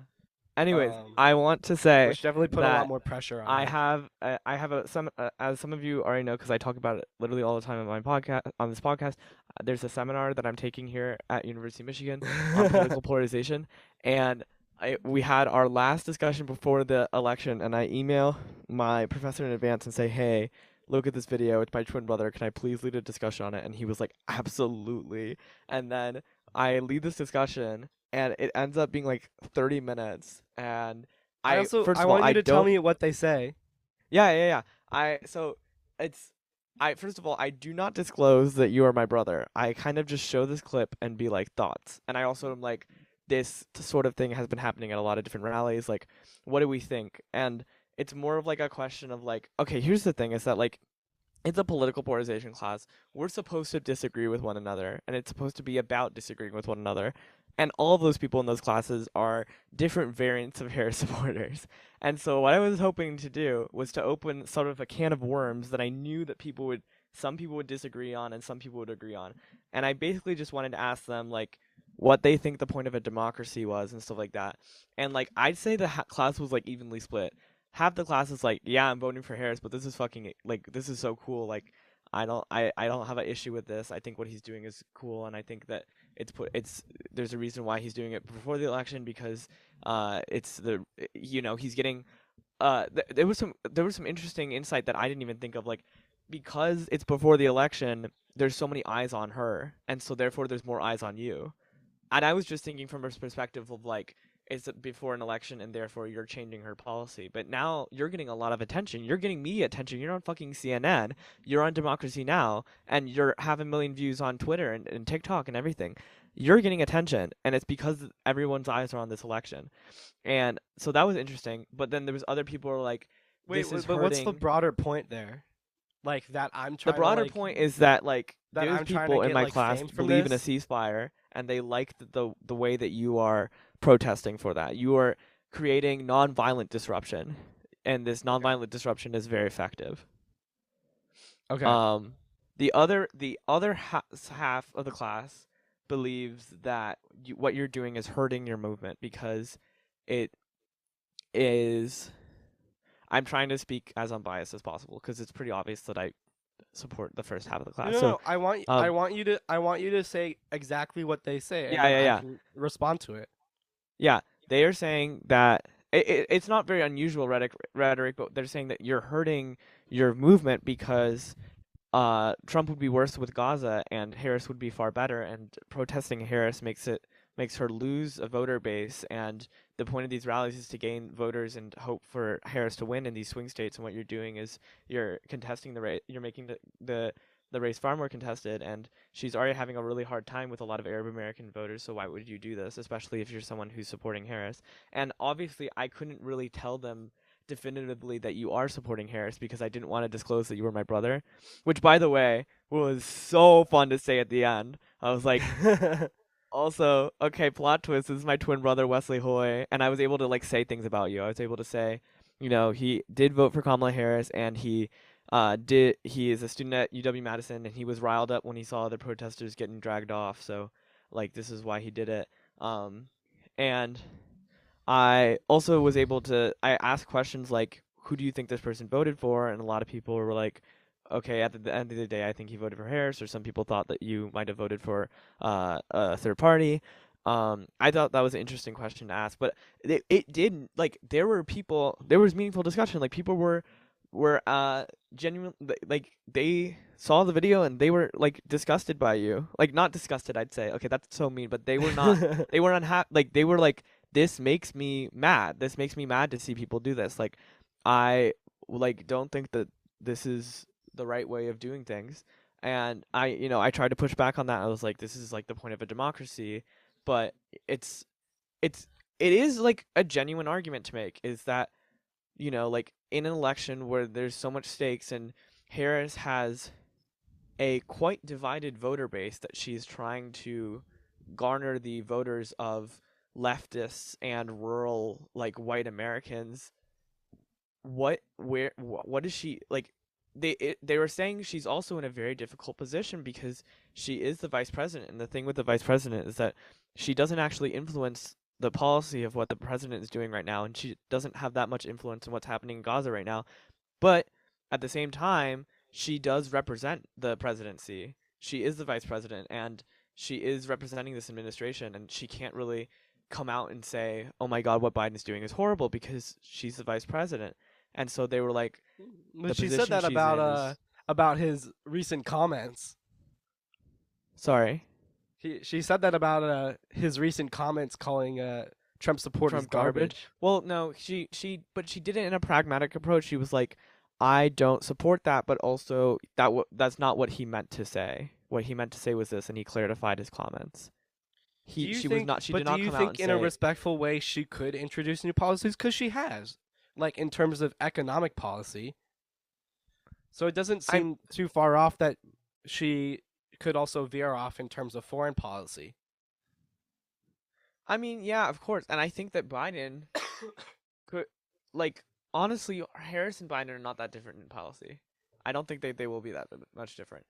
Anyways, Um, I want to say which definitely put a that lot more pressure on I me. have as some of you already know because I talk about it literally all the time on this podcast. There's a seminar that I'm taking here at University of Michigan on political polarization, and we had our last discussion before the election, and I email my professor in advance and say, hey, look at this video, it's my twin brother, can I please lead a discussion on it? And he was like, absolutely. And then I lead this discussion, and it ends up being 30 minutes, and I also first I of all, want you to tell don't- me what they say. yeah. First of all, I do not disclose that you are my brother. I kind of just show this clip and be like, thoughts. And I also am like, this sort of thing has been happening at a lot of different rallies. What do we think? And it's more of a question of okay, here's the thing is that it's a political polarization class. We're supposed to disagree with one another, and it's supposed to be about disagreeing with one another. And all of those people in those classes are different variants of Harris supporters. And so what I was hoping to do was to open sort of a can of worms that I knew that some people would disagree on and some people would agree on. And I basically just wanted to ask them what they think the point of a democracy was and stuff like that. And I'd say the class was evenly split. Half the class is yeah, I'm voting for Harris, but this is fucking this is so cool. I don't have an issue with this. I think what he's doing is cool, and I think that there's a reason why he's doing it before the election because he's getting there was some interesting insight that I didn't even think of because it's before the election, there's so many eyes on her, and so therefore there's more eyes on you. And I was just thinking from a perspective of like, it's before an election and therefore you're changing her policy. But now you're getting a lot of attention. You're getting media attention. You're on fucking CNN. You're on Democracy Now! And you're having a million views on Twitter and TikTok and everything. You're getting attention. And it's because everyone's eyes are on this election. And so that was interesting. But then there was other people who were like, this is but what's the hurting. broader point there? Like that I'm trying The broader to, like, point is that like that there's I'm trying to people in get, my like, class fame from believe in a this? ceasefire and they like the way that you are protesting for that. You are creating nonviolent disruption, and this nonviolent disruption is very effective. Okay. The other half of the class believes that what you're doing is hurting your movement because it is. I'm trying to speak as unbiased as possible because it's pretty obvious that I support the first half of the class. No, So no, I want you to say exactly what they say. Yeah, and then yeah, I can respond to it. yeah, they are saying that it's not very unusual rhetoric, but they're saying that you're hurting your movement because Trump would be worse with Gaza and Harris would be far better, and protesting Harris makes her lose a voter base, and the point of these rallies is to gain voters and hope for Harris to win in these swing states, and what you're doing is you're contesting the race, you're making the race far more contested, and she's already having a really hard time with a lot of Arab American voters, so why would you do this, especially if you're someone who's supporting Harris? And obviously I couldn't really tell them definitively that you are supporting Harris because I didn't want to disclose that you were my brother, which by the way was so fun to say at the end. I was like, also, okay, plot twist, this is my twin brother Wesley Hoy, and I was able to like say things about you. I was able to say, you know, he did vote for Kamala Harris, and he is a student at UW-Madison, and he was riled up when he saw other protesters getting dragged off, so like this is why he did it. And I also was able to I asked questions like, who do you think this person voted for? And a lot of people were like, okay, at the end of the day, I think he voted for Harris, or some people thought that you might have voted for a third party. I thought that was an interesting question to ask, but it didn't, like, there was meaningful discussion. Like, people were genuine, like, they saw the video and they were, like, disgusted by you. Like, not disgusted, I'd say. Okay, that's so mean, but they were not, they were unhappy. Like, they were like, this makes me mad. This makes me mad to see people do this. Like, I, like, don't think that this is the right way of doing things, and I tried to push back on that. I was like, this is like the point of a democracy, but it is like a genuine argument to make, is that, you know, like in an election where there's so much stakes and Harris has a quite divided voter base that she's trying to garner the voters of leftists and rural, like, white Americans. What is she like? They were saying she's also in a very difficult position because she is the vice president, and the thing with the vice president is that she doesn't actually influence the policy of what the president is doing right now, and she doesn't have that much influence in what's happening in Gaza right now. But at the same time, she does represent the presidency. She is the vice president, and she is representing this administration, and she can't really come out and say, oh my God, what Biden is doing is horrible, because she's the vice president. And so they were like, But she said that about his recent comments. Sorry. She said that about his recent comments calling Trump supporters garbage. Well, no, but she did it in a pragmatic approach. She was like, I don't support that, but also that's not what he meant to say. What he meant to say was this, and he clarified his comments. She did not come out and say, do you think in a respectful way she could introduce new policies? Because she has, like, in terms of economic policy. So it doesn't seem too far off that she could also veer off in terms of foreign policy. I mean, yeah, of course. And I think that Biden could, like, honestly, Harris and Biden are not that different in policy. I don't think they will be that much different.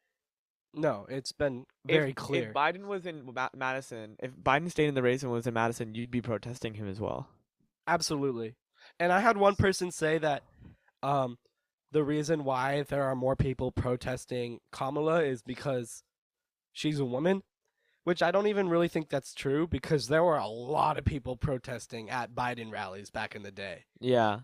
No, it's been very clear. If Biden was in Madison, if Biden stayed in the race and was in Madison, you'd be protesting him as well. Absolutely. And I had one person say that the reason why there are more people protesting Kamala is because she's a woman, which I don't even really think that's true, because there were a lot of people protesting at Biden rallies back in the day. Yeah.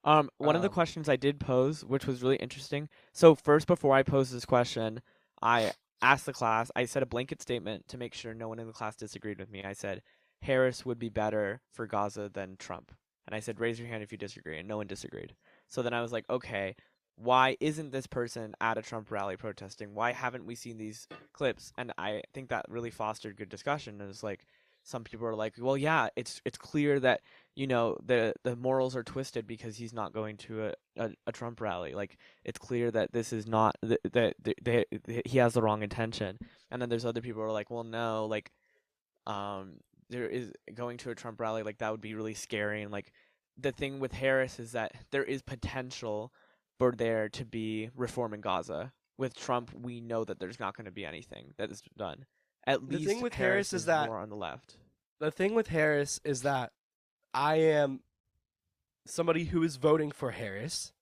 One of the questions I did pose, which was really interesting. So first, before I posed this question, I asked the class. I said a blanket statement to make sure no one in the class disagreed with me. I said Harris would be better for Gaza than Trump. And I said, raise your hand if you disagree, and no one disagreed. So then I was like, okay, why isn't this person at a Trump rally protesting? Why haven't we seen these clips? And I think that really fostered good discussion. And it's like, some people are like, well, yeah, it's clear that, you know, the morals are twisted because he's not going to a Trump rally. Like, it's clear that this is not, that he has the wrong intention. And then there's other people who are like, well, no, like, there is going to a Trump rally, like that would be really scary. And like the thing with Harris is that there is potential for there to be reform in Gaza. With Trump, we know that there's not going to be anything that is done. At least the thing with Harris is that more on the left. The thing with Harris is that I am somebody who is voting for Harris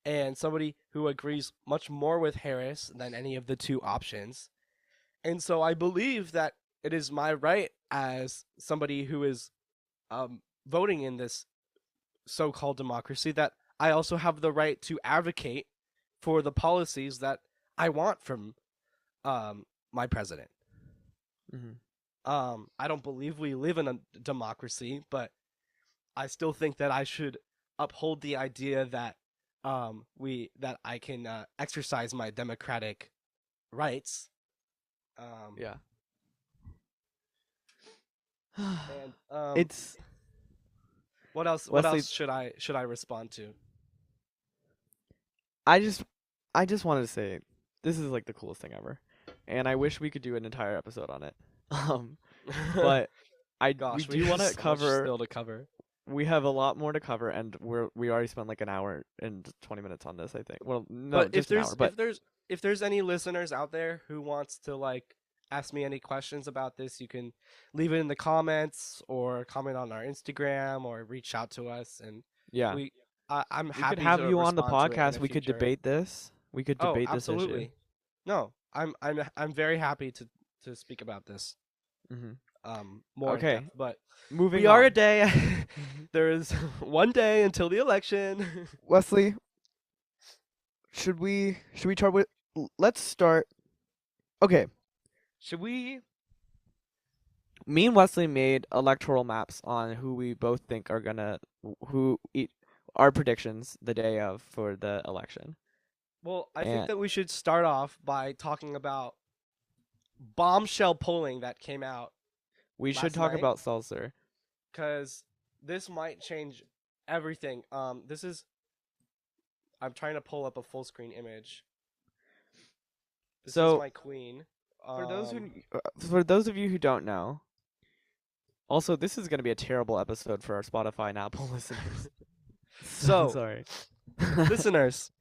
and somebody who agrees much more with Harris than any of the two options. And so I believe that it is my right as somebody who is voting in this so-called democracy that I also have the right to advocate for the policies that I want from my president. Mm-hmm. I don't believe we live in a democracy, but I still think that I should uphold the idea that that I can exercise my democratic rights. Yeah. And It's what else? Wesley, What else should I respond to? I just wanted to say this is like the coolest thing ever, and I wish we could do an entire episode on it. But Gosh, we do want to so much cover. still to cover. We have a lot more to cover, and we already spent like an hour and 20 minutes on this, I think. Well, no, But just an hour. But if there's any listeners out there who wants to like ask me any questions about this, you can leave it in the comments or comment on our Instagram or reach out to us. And yeah, I'm we happy could have to you on the respond to it in podcast. the We could future. debate this. We could debate this absolutely. issue. No, I'm very happy to speak about this. Mm-hmm. More Okay. in depth, but Moving we are on. a day. There is one day until the election. Wesley, should we try with? Let's start. Okay, should we? Me and Wesley made electoral maps on who we both think are gonna our predictions the day of for the election. Well, I think And- that we should start off by talking about bombshell polling that came out, We should last talk night? about Selzer. because this might change everything. This is. I'm trying to pull up a full screen image. This So, is my queen. For those of you who don't know, also this is gonna be a terrible episode for our Spotify and Apple listeners. So- sorry. listeners,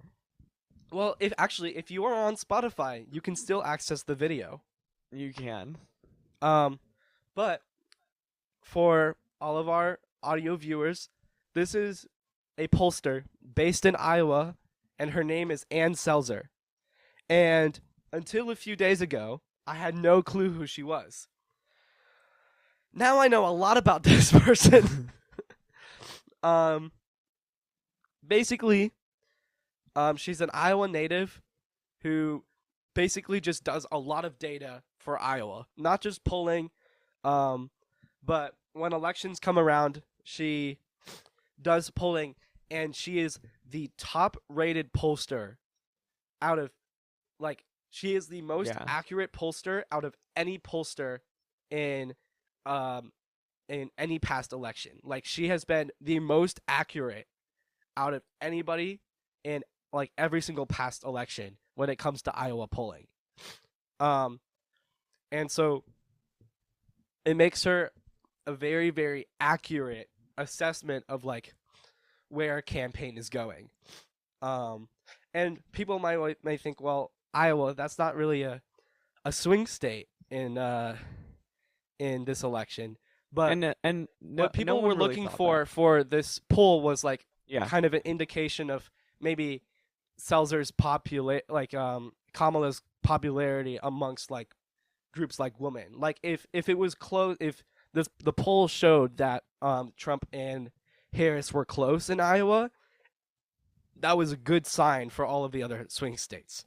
well, if you are on Spotify, you can still access the video. You can. But for all of our audio viewers, this is a pollster based in Iowa, and her name is Ann Selzer. And until a few days ago, I had no clue who she was. Now I know a lot about this person. Basically, she's an Iowa native who basically just does a lot of data for Iowa, not just polling, but when elections come around, she does polling, and she is the top-rated pollster out of, like, she is the most Yeah. accurate pollster out of any pollster in any past election. Like, she has been the most accurate out of anybody in like every single past election when it comes to Iowa polling. And so it makes her a very, very accurate assessment of like where a campaign is going. And people may think, well, Iowa, that's not really a swing state in this election. But what people were looking for this poll was like kind of an indication of maybe Selzer's Kamala's popularity amongst like groups like women. Like if it was close, if the poll showed that Trump and Harris were close in Iowa, that was a good sign for all of the other swing states.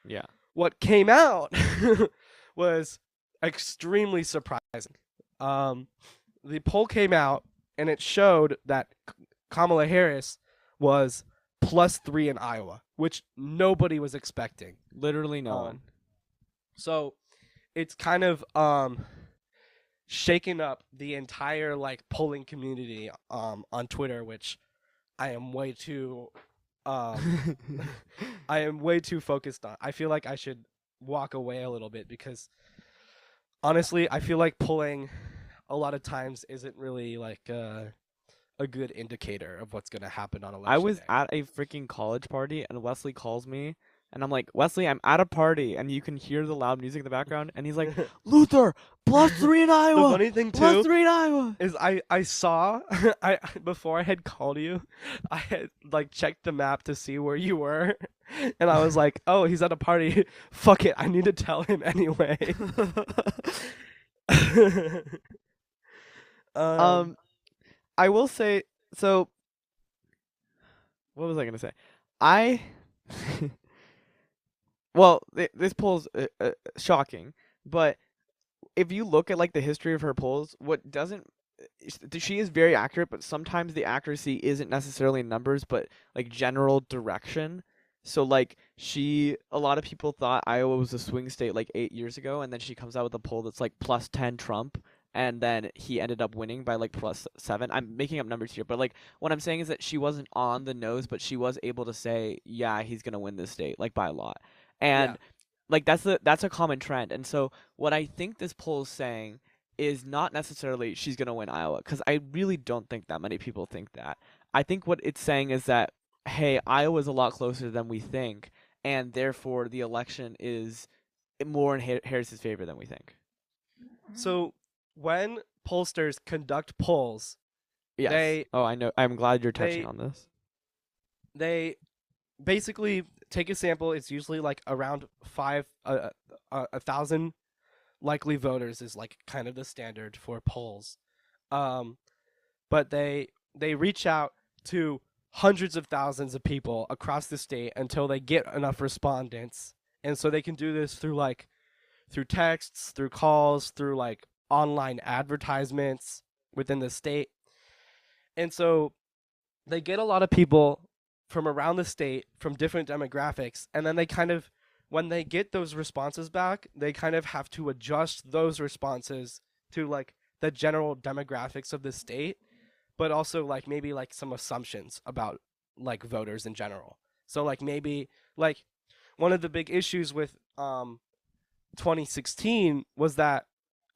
Yeah. what came out was extremely surprising. The poll came out and it showed that Kamala Harris was +3 in Iowa, which nobody was expecting. Literally no one. So it's kind of shaken up the entire like polling community on Twitter, which I am way too I am way too focused on. I feel like I should walk away a little bit because honestly, I feel like polling a lot of times isn't really like a good indicator of what's going to happen on election I was day. at a freaking college party and Wesley calls me and I'm like, Wesley, I'm at a party, and you can hear the loud music in the background, and he's like, Luther, +3 in Iowa. The funny thing too +3 in Iowa is I saw before I had called you, I had like checked the map to see where you were, and I was like, oh, he's at a party. Fuck it, I need to tell him anyway. I will say, so what was I gonna say? Well, this poll's shocking, but if you look at like the history of her polls, what doesn't she is very accurate, but sometimes the accuracy isn't necessarily in numbers, but like general direction. So like a lot of people thought Iowa was a swing state like 8 years ago, and then she comes out with a poll that's like +10 Trump, and then he ended up winning by like +7. I'm making up numbers here, but like what I'm saying is that she wasn't on the nose, but she was able to say, yeah, he's gonna win this state like by a lot. And like that's a common trend. And so what I think this poll is saying is not necessarily she's going to win Iowa, because I really don't think that many people think that. I think what it's saying is that, hey, Iowa's a lot closer than we think, and therefore the election is more in Harris's favor than we think. So when pollsters conduct polls, Yes. I know. I'm glad you're touching on this. They basically take a sample. It's usually like around 1,000 likely voters is like kind of the standard for polls. But they reach out to hundreds of thousands of people across the state until they get enough respondents. And so they can do this through texts, through calls, through like online advertisements within the state. And so they get a lot of people from around the state, from different demographics, and then they kind of, when they get those responses back, they kind of have to adjust those responses to like the general demographics of the state, but also like maybe like some assumptions about like voters in general. So like maybe like one of the big issues with 2016 was that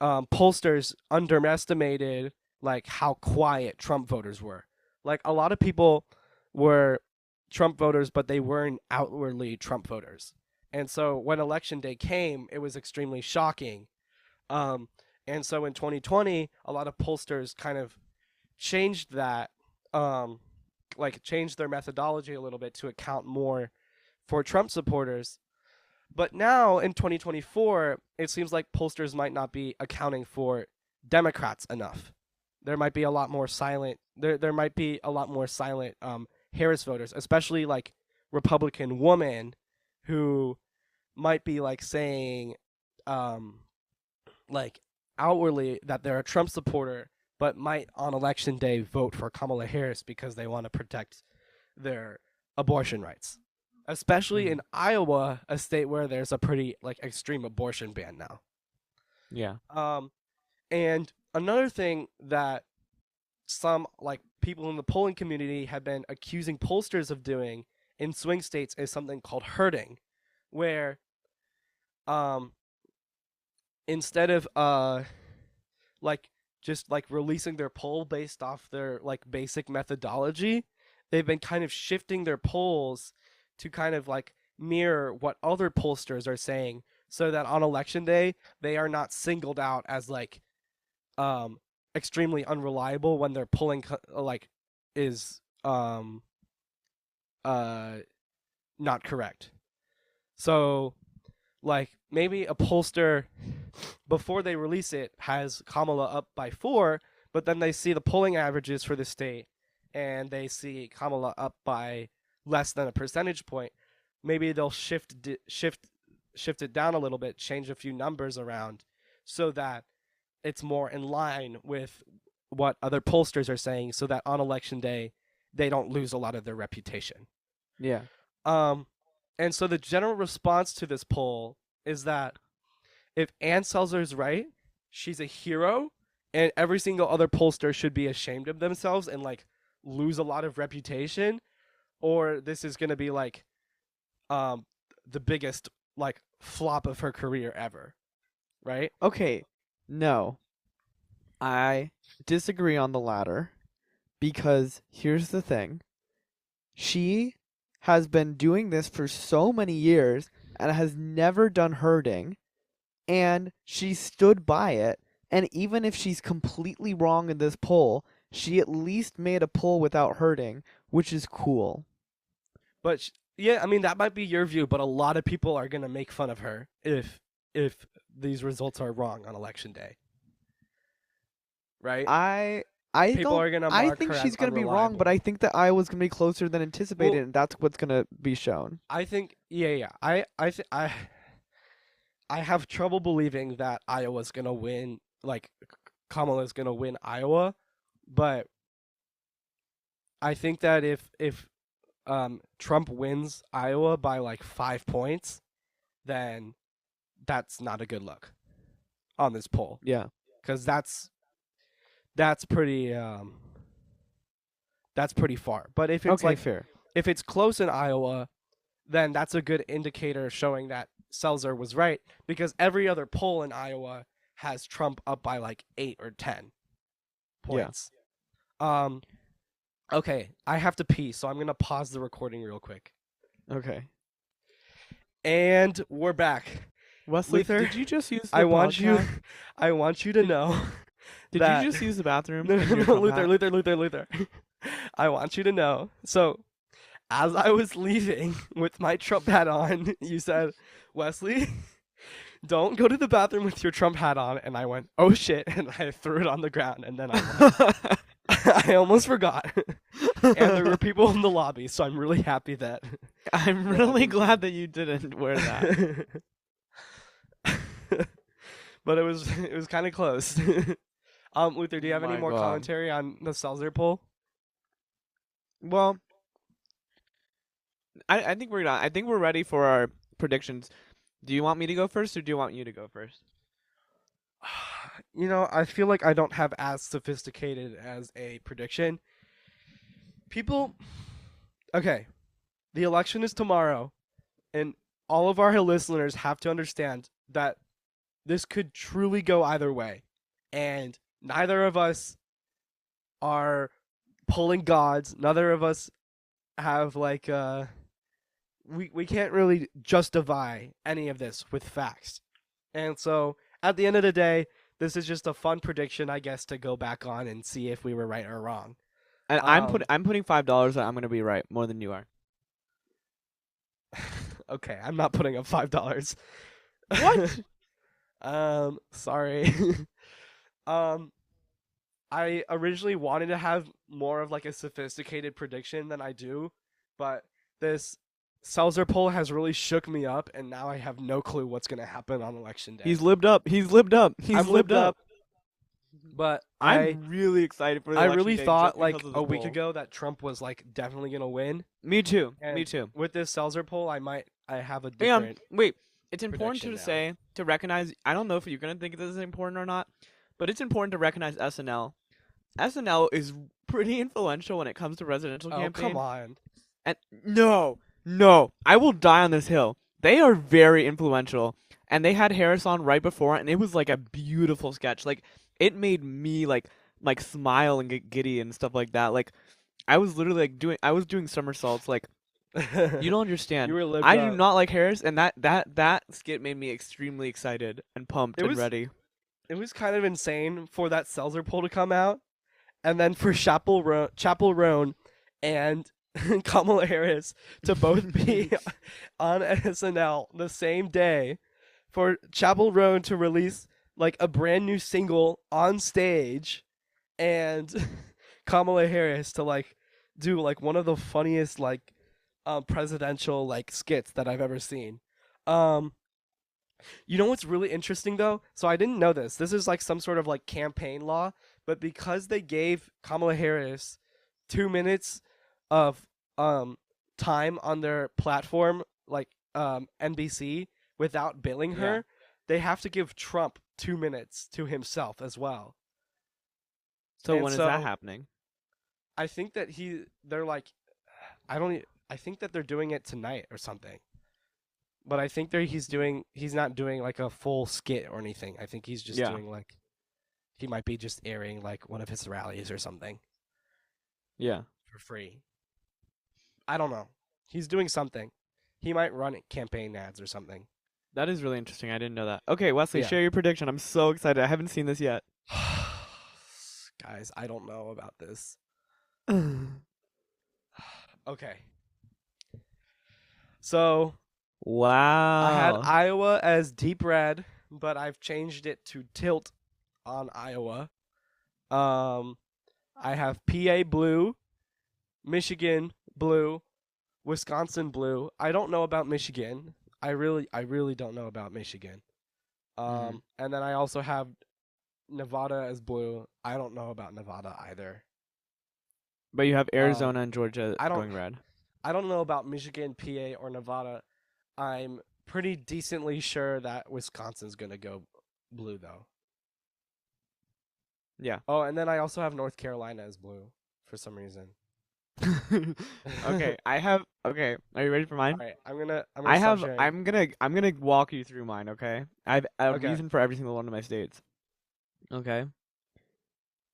pollsters underestimated like how quiet Trump voters were. Like a lot of people were Trump voters, but they weren't outwardly Trump voters. And so when election day came, it was extremely shocking. And so in 2020, a lot of pollsters kind of changed that, like changed their methodology a little bit to account more for Trump supporters. But now in 2024, it seems like pollsters might not be accounting for Democrats enough. There might be a lot more silent. There might be a lot more silent Harris voters, especially like Republican women who might be like saying like outwardly that they're a Trump supporter, but might on election day vote for Kamala Harris because they want to protect their abortion rights, especially in Iowa, a state where there's a pretty like extreme abortion ban now. Yeah. And another thing that some like people in the polling community have been accusing pollsters of doing in swing states is something called herding, where instead of like just like releasing their poll based off their like basic methodology, they've been kind of shifting their polls to kind of like mirror what other pollsters are saying, so that on election day they are not singled out as like extremely unreliable when their polling like is not correct. So like maybe a pollster before they release it has Kamala up by 4, but then they see the polling averages for the state and they see Kamala up by less than a percentage point. Maybe they'll shift shift it down a little bit, change a few numbers around so that it's more in line with what other pollsters are saying, so that on election day they don't lose a lot of their reputation. Yeah. And so the general response to this poll is that if Ann Selzer is right, she's a hero, and every single other pollster should be ashamed of themselves and like lose a lot of reputation, or this is going to be like the biggest like flop of her career ever, right? Okay. No. I disagree on the latter because here's the thing. She has been doing this for so many years and has never done hurting, and she stood by it. And even if she's completely wrong in this poll, she at least made a poll without hurting, which is cool. But yeah, I mean that might be your view, but a lot of people are going to make fun of her if these results are wrong on election day. Right? I People don't. are gonna I mark think her she's as gonna be wrong, but unreliable. I think that Iowa's gonna be closer than anticipated, Well- and that's what's gonna be shown. I think I have trouble believing that Iowa's going to win, like Kamala's going to win Iowa, but I think that if Trump wins Iowa by like 5 points, then that's not a good look on this poll, Yeah. cuz that's pretty far. But if it's Okay, like fair. if it's close in Iowa, then that's a good indicator showing that Selzer was right, because every other poll in Iowa has Trump up by like 8 or 10 points. Okay, I have to pee, so I'm going to pause the recording real quick. Okay. And we're back. Wesley, Luther, did you just use the I want podcast? I want you to know Did that you just use the bathroom? No, in your no, Trump Luther, hat? Luther. I want you to know. So, as I was leaving with my Trump hat on, you said, Wesley, don't go to the bathroom with your Trump hat on. And I went, oh shit. And I threw it on the ground. And then I almost forgot. And there were people in the lobby. So I'm really happy that. I'm really glad that you didn't wear that. But it was kind of close. Luther, do you have any My more God. commentary on the Selzer poll? Well, I think we're done. I think we're ready for our predictions. Do you want me to go first, or do you want you to go first? You know, I feel like I don't have as sophisticated as a prediction. Okay, the election is tomorrow, and all of our listeners have to understand that this could truly go either way, and neither of us are polling gods. Neither of us have like we can't really justify any of this with facts. And so at the end of the day, this is just a fun prediction, I guess, to go back on and see if we were right or wrong. And I'm putting $5 that I'm gonna be right more than you are. Okay, I'm not putting up $5. What? Sorry. I originally wanted to have more of like a sophisticated prediction than I do, but this Selzer poll has really shook me up, and now I have no clue what's gonna happen on election day. He's lived up. He's lived up. He's I've lived up. But I'm really excited for the I election really day thought just like because of a this week poll. ago that Trump was like definitely gonna win. Me too. And Me too. With this Selzer poll, I have a Yeah. different. Wait. It's important prediction to now. say to recognize. I don't know if you're gonna think this is important or not, but it's important to recognize SNL. SNL is pretty influential when it comes to presidential Oh, campaign. come on. And no, I will die on this hill. They are very influential, and they had Harris on right before, and it was like a beautiful sketch. Like it made me like smile and get giddy and stuff like that. Like I was literally like doing somersaults. Like you don't understand. You were lived I do up. not like Harris, and that skit made me extremely excited and pumped It and was- ready. It was kind of insane for that Selzer poll to come out, and then for Chapel Roan and Kamala Harris to both be on SNL the same day, for Chapel Roan to release like a brand new single on stage, and Kamala Harris to like do like one of the funniest like presidential like skits that I've ever seen. You know what's really interesting though? So I didn't know this. This is like some sort of like campaign law, but because they gave Kamala Harris 2 minutes of time on their platform, like NBC, without billing Yeah. her, they have to give Trump 2 minutes to himself as well. So And when is that so- happening? I think that they're like, I think that they're doing it tonight or something. But I think he's not doing like a full skit or anything. I think he's just Yeah. doing like, he might be just airing like one of his rallies or something Yeah. for free. I don't know. He's doing something. He might run campaign ads or something. That is really interesting. I didn't know that. Okay, Wesley, Yeah. share your prediction. I'm so excited. I haven't seen this yet. Guys, I don't know about this. Okay. So Wow. I had Iowa as deep red, but I've changed it to tilt on Iowa. I have PA blue, Michigan blue, Wisconsin blue. I don't know about Michigan. I really don't know about Michigan. Mhm. And then I also have Nevada as blue. I don't know about Nevada either. But you have Arizona and Georgia I don't- going red. I don't know about Michigan, PA, or Nevada. I'm pretty decently sure that Wisconsin's gonna go blue though. Yeah. Oh, and then I also have North Carolina as blue for some reason. Okay, okay, are you ready for mine? All right, I'm gonna I stop have sharing. I'm gonna walk you through mine, okay? I have a Okay. reason for every single one of my states. Okay.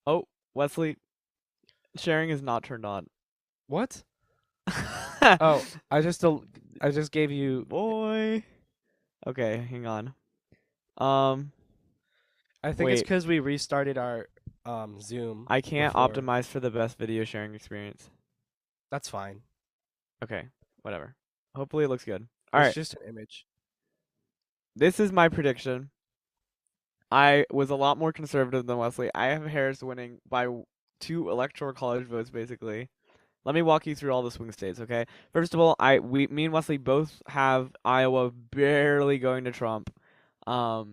Oh, Wesley, sharing is not turned on. What? Oh, I just gave you. boy. Okay, hang on. I think it's wait. because we restarted our Zoom. I can't before. optimize for the best video sharing experience. That's fine. Okay, whatever. Hopefully it looks good. All It's right, just an image. this is my prediction. I was a lot more conservative than Wesley. I have Harris winning by 2 electoral college votes, basically. Let me walk you through all the swing states, okay? First of all, me and Wesley both have Iowa barely going to Trump. But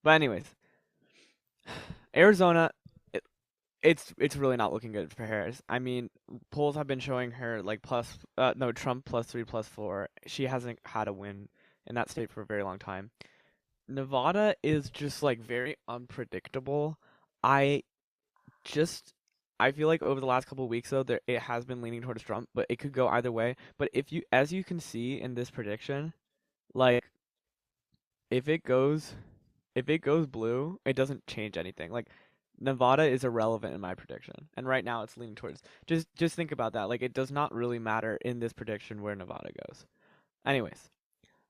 anyways, Arizona, it's really not looking good for Harris. I mean, polls have been showing her like Trump +3, +4. She hasn't had a win in that state for a very long time. Nevada is just like very unpredictable. I feel like over the last couple of weeks though, it has been leaning towards Trump, but it could go either way. But as you can see in this prediction, like if it goes blue, it doesn't change anything. Like Nevada is irrelevant in my prediction, and right now it's leaning towards. Just think about that. Like it does not really matter in this prediction where Nevada goes. Anyways,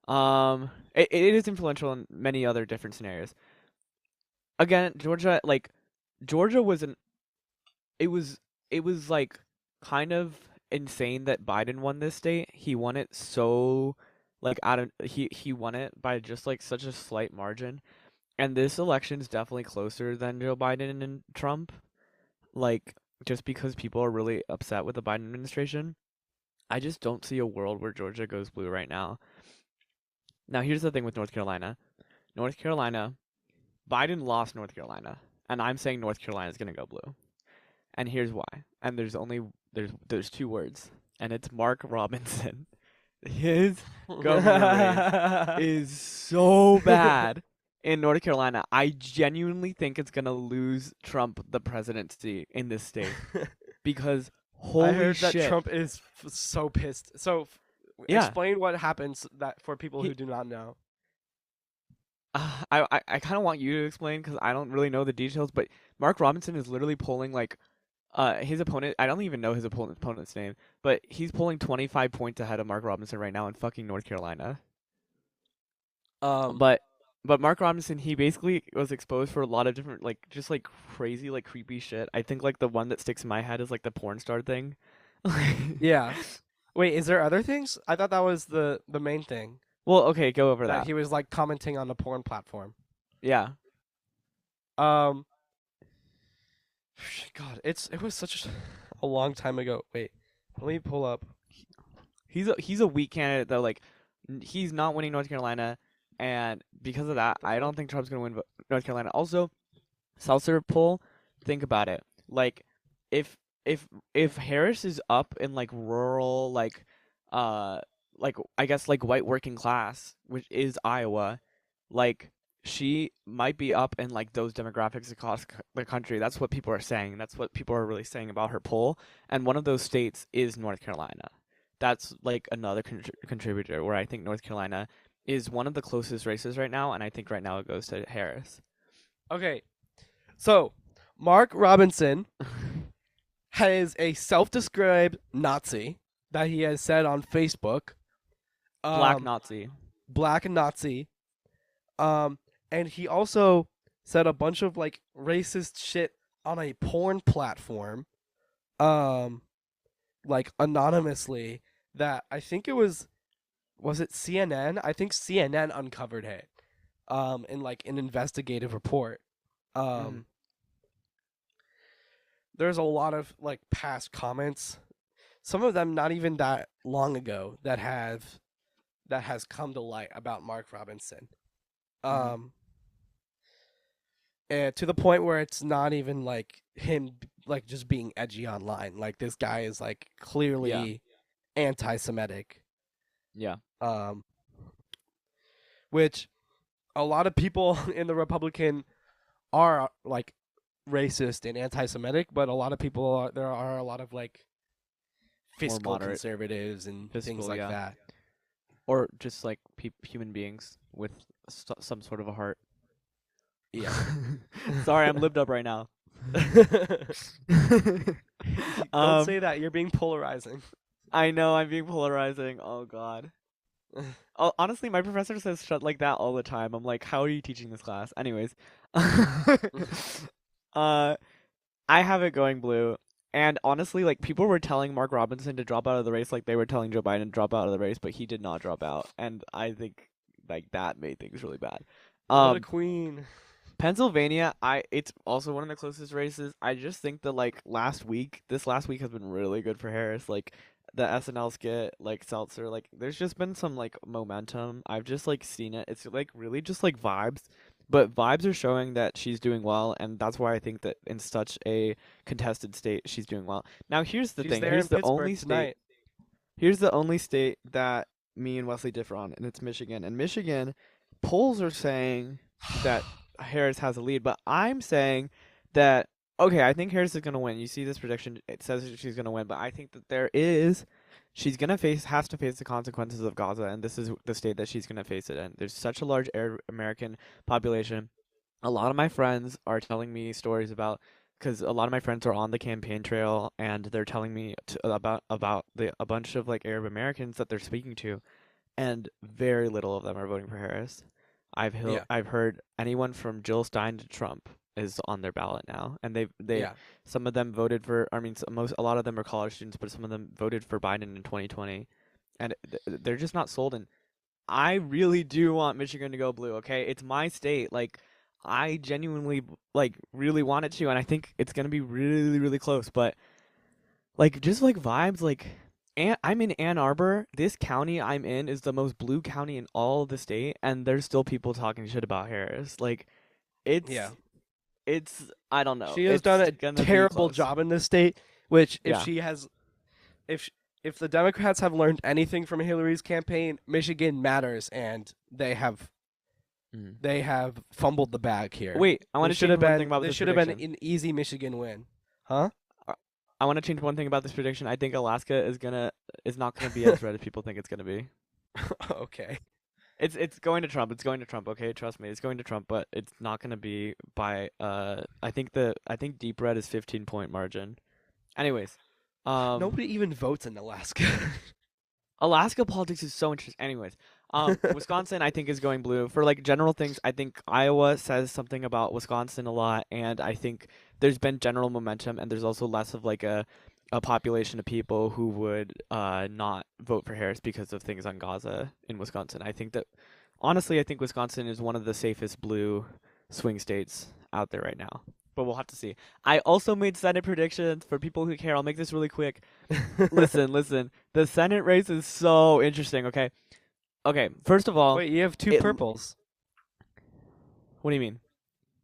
it is influential in many other different scenarios. Again, Georgia was it was like kind of insane that Biden won this state. He won it so like he won it by just like such a slight margin. And this election is definitely closer than Joe Biden and Trump. Like just because people are really upset with the Biden administration. I just don't see a world where Georgia goes blue right now. Now here's the thing with North Carolina. Biden lost North Carolina, and I'm saying North Carolina is going to go blue. And here's why. And there's 2 words, and it's Mark Robinson. His governor race is so bad in North Carolina. I genuinely think it's going to lose Trump the presidency in this state because holy I heard shit. that Trump is so pissed. So Yeah. explain what happens that for people He- who do not know. I kind of want you to explain because I don't really know the details, but Mark Robinson is literally polling like his opponent. I don't even know his opponent's name, but he's polling 25 points ahead of Mark Robinson right now in fucking North Carolina. But Mark Robinson, he basically was exposed for a lot of different like just like crazy like creepy shit. I think like the one that sticks in my head is like the porn star thing. Yeah. Wait, is there other things? I thought that was the main thing. Well, okay, go over That that. he was like commenting on the porn platform. Yeah. God, it was such a long time ago. Wait, let me pull up. He's a weak candidate though. Like he's not winning North Carolina. And because of that, I don't think Trump's gonna win North Carolina. Also, Seltzer poll, think about it. Like, if if Harris is up in like rural, like I guess like white working class, which is Iowa, like she might be up in like those demographics across the country. That's what people are saying. That's what people are really saying about her poll. And one of those states is North Carolina. That's like another contributor where I think North Carolina is one of the closest races right now, and I think right now it goes to Harris. Okay, so Mark Robinson is a self-described Nazi that he has said on Facebook. Black Nazi. Black Nazi. And he also said a bunch of like racist shit on a porn platform, like anonymously. That I think it was it CNN? I think CNN uncovered it, in like an investigative report. There's a lot of like past comments, some of them not even that long ago, that has come to light about Mark Robinson. And to the point where it's not even like him like just being edgy online. Like this guy is like clearly anti-Semitic. Yeah. Which a lot of people in the Republican are like racist and anti-Semitic, but a lot of people there are a lot of like fiscal moderate conservatives and things like that. Or just like human beings with some sort of a heart. Yeah. Sorry, I'm lived up right now. Don't say that. You're being polarizing. I know I'm being polarizing. Oh God. Honestly, my professor says shit like that all the time. I'm like, how are you teaching this class? Anyways, I have it going blue. And honestly, like people were telling Mark Robinson to drop out of the race, like they were telling Joe Biden to drop out of the race, but he did not drop out. And I think like that made things really bad. What a queen. Pennsylvania, it's also one of the closest races. I just think that like this last week has been really good for Harris. Like the SNL skit, like Seltzer, like there's just been some like momentum. I've just like seen it. It's like really just like vibes, but vibes are showing that she's doing well, and that's why I think that in such a contested state, she's doing well. Now here's the thing. Here's the only state. Here's the only state that me and Wesley differ on, and it's Michigan. And Michigan, polls are saying that Harris has a lead, but I'm saying that okay, I think Harris is gonna win. You see this prediction; it says she's gonna win, but I think that she's gonna has to face the consequences of Gaza, and this is the state that she's gonna face it in. There's such a large Arab American population. A lot of my friends are telling me stories about because a lot of my friends are on the campaign trail, and they're telling me about a bunch of like Arab Americans that they're speaking to, and very little of them are voting for Harris. I've heard anyone from Jill Stein to Trump is on their ballot now, and they some of them voted for. I mean, a lot of them are college students, but some of them voted for Biden in 2020, and they're just not sold. And I really do want Michigan to go blue. Okay, it's my state. Like I genuinely like really want it to, and I think it's gonna be really really close. But like just like vibes, like. And I'm in Ann Arbor. This county I'm in is the most blue county in all of the state, and there's still people talking shit about Harris. Like, it's I don't know. She has done a terrible job in this state. Which, if the Democrats have learned anything from Hillary's campaign, Michigan matters, and they have fumbled the bag here. Wait, I want to change one thing about this. This should have been an easy Michigan win, huh? I want to change one thing about this prediction. I think Alaska is not gonna be as red as people think it's gonna be. Okay. It's going to Trump. It's going to Trump. Okay, trust me. It's going to Trump, but it's not gonna be by I think deep red is 15-point margin. Anyways, nobody even votes in Alaska. Alaska politics is so interesting. Anyways, Wisconsin I think is going blue. For like general things, I think Iowa says something about Wisconsin a lot, and I think there's been general momentum, and there's also less of like a population of people who would not vote for Harris because of things on Gaza in Wisconsin. I think Wisconsin is one of the safest blue swing states out there right now. But we'll have to see. I also made Senate predictions for people who care. I'll make this really quick. Listen. The Senate race is so interesting, okay? okay, first of all, Wait, you have two it- purples. what do you mean?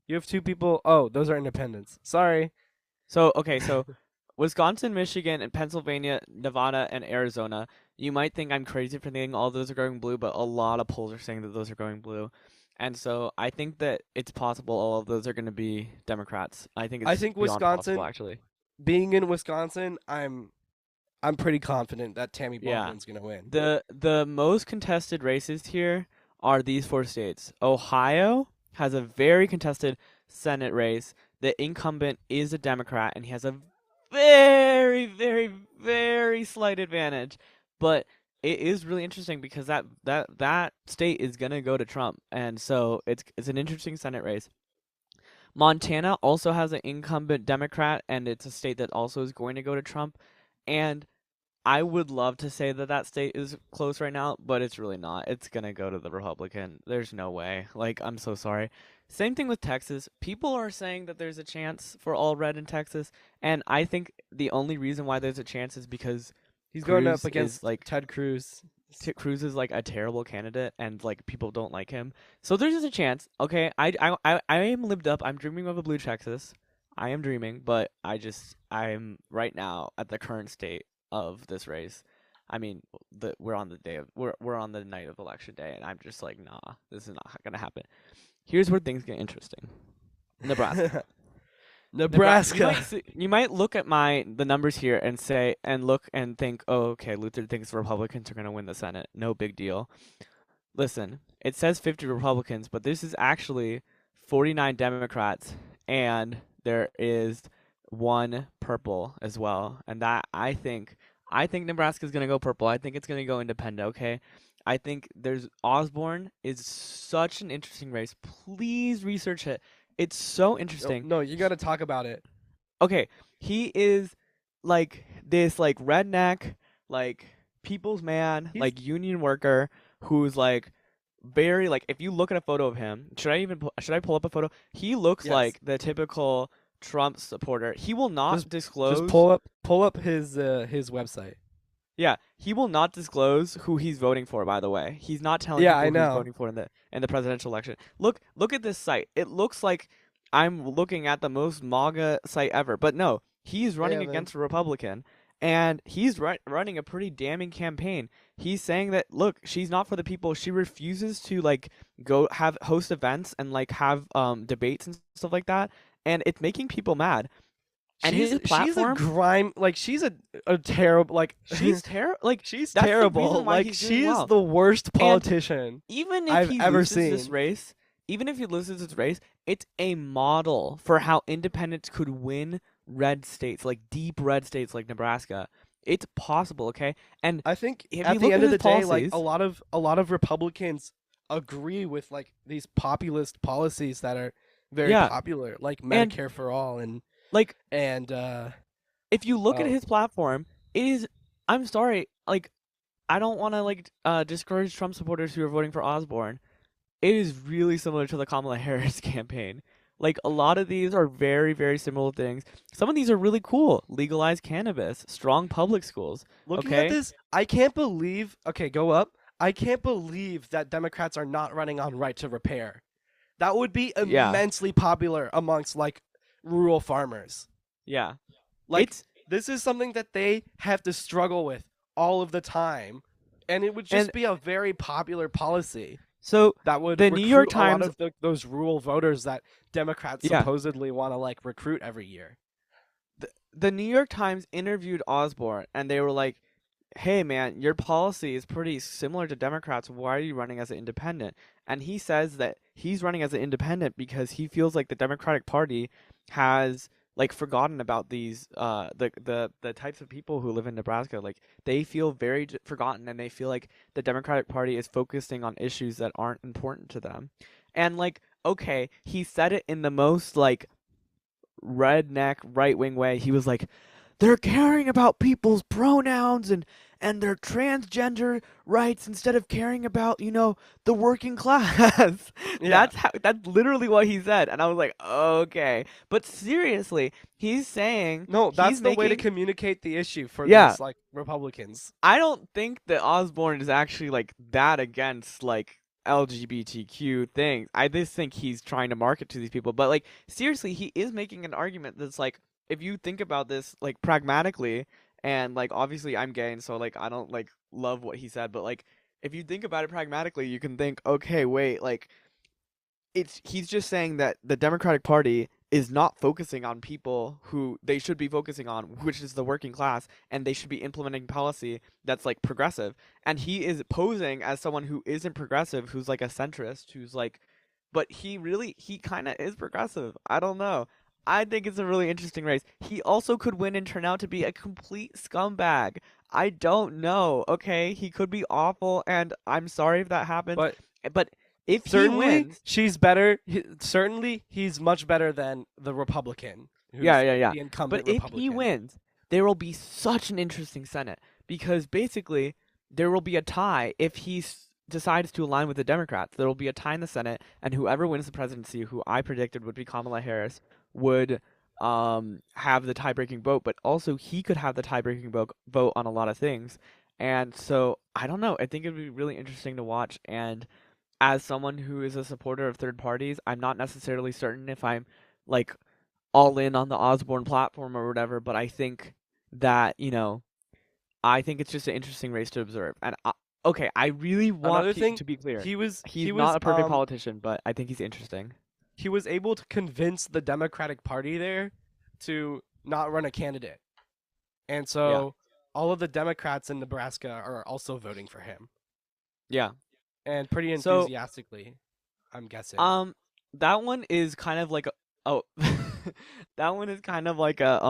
You have two people. Oh, those are independents. Sorry. So Wisconsin, Michigan, and Pennsylvania, Nevada, and Arizona. You might think I'm crazy for thinking all those are going blue, but a lot of polls are saying that those are going blue. And so I think that it's possible all of those are going to be Democrats. I think it's beyond Wisconsin, possible, actually. being in Wisconsin, I'm pretty confident that Tammy Yeah. Baldwin's gonna win. The most contested races here are these 4 states. Ohio has a very contested Senate race. The incumbent is a Democrat, and he has a very, very, very slight advantage. But it is really interesting because that state is gonna go to Trump, and so it's an interesting Senate race. Montana also has an incumbent Democrat, and it's a state that also is going to go to Trump. And I would love to say that that state is close right now, but it's really not. It's going to go to the Republican. There's no way. Like, I'm so sorry. Same thing with Texas. People are saying that there's a chance for all red in Texas, and I think the only reason why there's a chance is because He's going up Cruz against is, like, Ted Cruz. Cruz is like a terrible candidate, and like people don't like him. So there's just a chance. Okay, I am lived up. I'm dreaming of a blue Texas. I am dreaming, but I'm right now at the current state of this race. I mean, we're on the night of election day, and I'm just like, nah, this is not gonna happen. Here's where things get interesting. Nebraska. Nebraska. You might look at the numbers here and say and look and think, oh, okay, Luther thinks Republicans are gonna win the Senate. No big deal. Listen, it says 50 Republicans, but this is actually 49 Democrats, and there is 1 purple as well. And that I think Nebraska's gonna go purple. I think it's gonna go independent. Okay, I think Osborne is such an interesting race. Please research it. It's so interesting. No, you got to talk about it. Okay, he is like this like redneck, like people's man, like union worker who's like very like if you look at a photo of him, should I pull up a photo? He looks Yes. like the typical Trump supporter. He will not disclose. Just pull up his website. Yeah, he will not disclose who he's voting for. By the way, he's not telling Yeah, people I who know. he's voting for in the presidential election. Look at this site. It looks like I'm looking at the most MAGA site ever. But no, he's running Yeah, against a Republican, and he's running a pretty damning campaign. He's saying that look, she's not for the people. She refuses to like go host events and like have debates and stuff like that, and it's making people mad. And his platform, she's a grime, like she's a terrible, like she's terrible. Like she's that's the terrible. reason why Like he's she doing is well. the worst politician Even if I've he ever loses this seen. race, it's a model for how independents could win red states, like deep red states like Nebraska. It's possible, okay? And I think if at you the look end at of the his day, like policies- a lot of Republicans agree with like these populist policies that are very Yeah. popular, like And- Medicare for all and like if if you look at Oh. his platform, it is I'm sorry, like I don't want to like discourage Trump supporters who are voting for Osborne. It is really similar to the Kamala Harris campaign. Like a lot of these are very, very similar things. Some of these are really cool. Legalize cannabis, strong public schools. looking Okay. at this, I can't believe. Okay, go up. I can't believe that Democrats are not running on right to repair. That would be Yeah. immensely popular amongst like rural farmers. Yeah. Like It's this is something that they have to struggle with all of the time, and it would just And- be a very popular policy so that would The New York recruit a lot Times- of those rural voters that Democrats Yeah. supposedly want to like recruit every year. the New York Times interviewed Osborne, and they were like, hey man, your policy is pretty similar to Democrats. Why are you running as an independent? And he says that he's running as an independent because he feels like the Democratic Party has like forgotten about these the types of people who live in Nebraska. Like they feel very forgotten, and they feel like the Democratic Party is focusing on issues that aren't important to them. And like, okay, he said it in the most like redneck right-wing way. He was like, they're caring about people's pronouns and their transgender rights instead of caring about, the working class. Yeah. That's literally what he said. And I was like, okay. But seriously, he's saying No, that's he's the way to making communicate the issue for Yeah. these like Republicans. I don't think that Osborne is actually like that against like LGBTQ things. I just think he's trying to market to these people. But like seriously, he is making an argument that's like if you think about this like pragmatically and like obviously I'm gay and so like I don't like love what he said, but like if you think about it pragmatically, you can think, okay, wait, like he's just saying that the Democratic Party is not focusing on people who they should be focusing on, which is the working class, and they should be implementing policy that's like progressive. And he is posing as someone who isn't progressive, who's like a centrist, who's like, but he kind of is progressive. I don't know. I think it's a really interesting race. He also could win and turn out to be a complete scumbag. I don't know. Okay, he could be awful, and I'm sorry if that happens. But if he Certainly, wins, she's better. Certainly, he's much better than the Republican. Who's yeah. The incumbent But if Republican. he wins, there will be such an interesting Senate because basically there will be a tie if he decides to align with the Democrats. There will be a tie in the Senate, and whoever wins the presidency, who I predicted would be Kamala Harris, would have the tie-breaking vote. But also he could have the tie-breaking vote on a lot of things. And so I don't know. I think it would be really interesting to watch. And as someone who is a supporter of third parties, I'm not necessarily certain if I'm like all in on the Osborne platform or whatever, but I think that, I think it's just an interesting race to observe. And I really want to be clear. He's not a perfect politician, but I think he's interesting. He was able to convince the Democratic Party there to not run a candidate. And so all of the Democrats in Nebraska are also voting for him. Yeah. And pretty enthusiastically, I'm guessing. That one is kind of like that one is kind of like that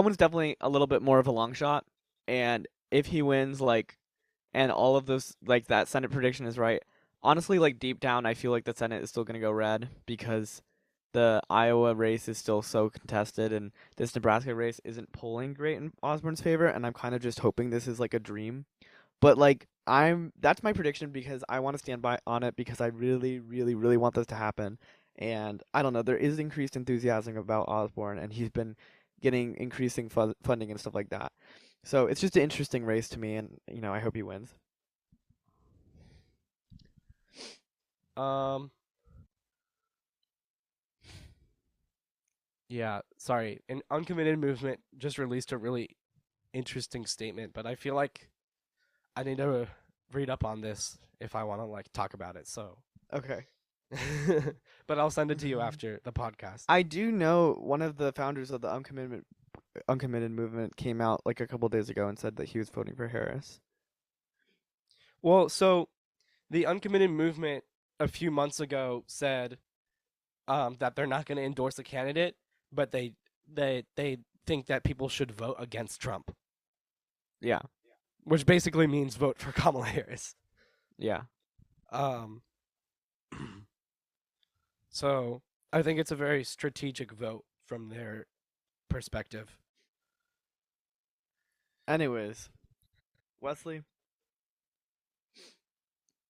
one's definitely a little bit more of a long shot. And if he wins, like, and all of those, like, that Senate prediction is right, honestly, like, deep down, I feel like the Senate is still gonna go red because the Iowa race is still so contested, and this Nebraska race isn't polling great in Osborne's favor, and I'm kind of just hoping this is like a dream. But like that's my prediction because I want to stand by on it because I really, really, really want this to happen. And I don't know, there is increased enthusiasm about Osborne, and he's been getting increasing funding and stuff like that. So it's just an interesting race to me, and I hope he wins. Yeah, sorry. An Uncommitted Movement just released a really interesting statement, but I feel like I need to read up on this if I want to like talk about it. So Okay. but I'll send it to you after the podcast. I do know one of the founders of the Uncommitted Movement came out like a couple days ago and said that he was voting for Harris. Well, so the Uncommitted Movement a few months ago said that they're not going to endorse a candidate, but they think that people should vote against Trump. Yeah. Which basically means vote for Kamala Harris. Yeah. So I think it's a very strategic vote from their perspective. Anyways, Wesley,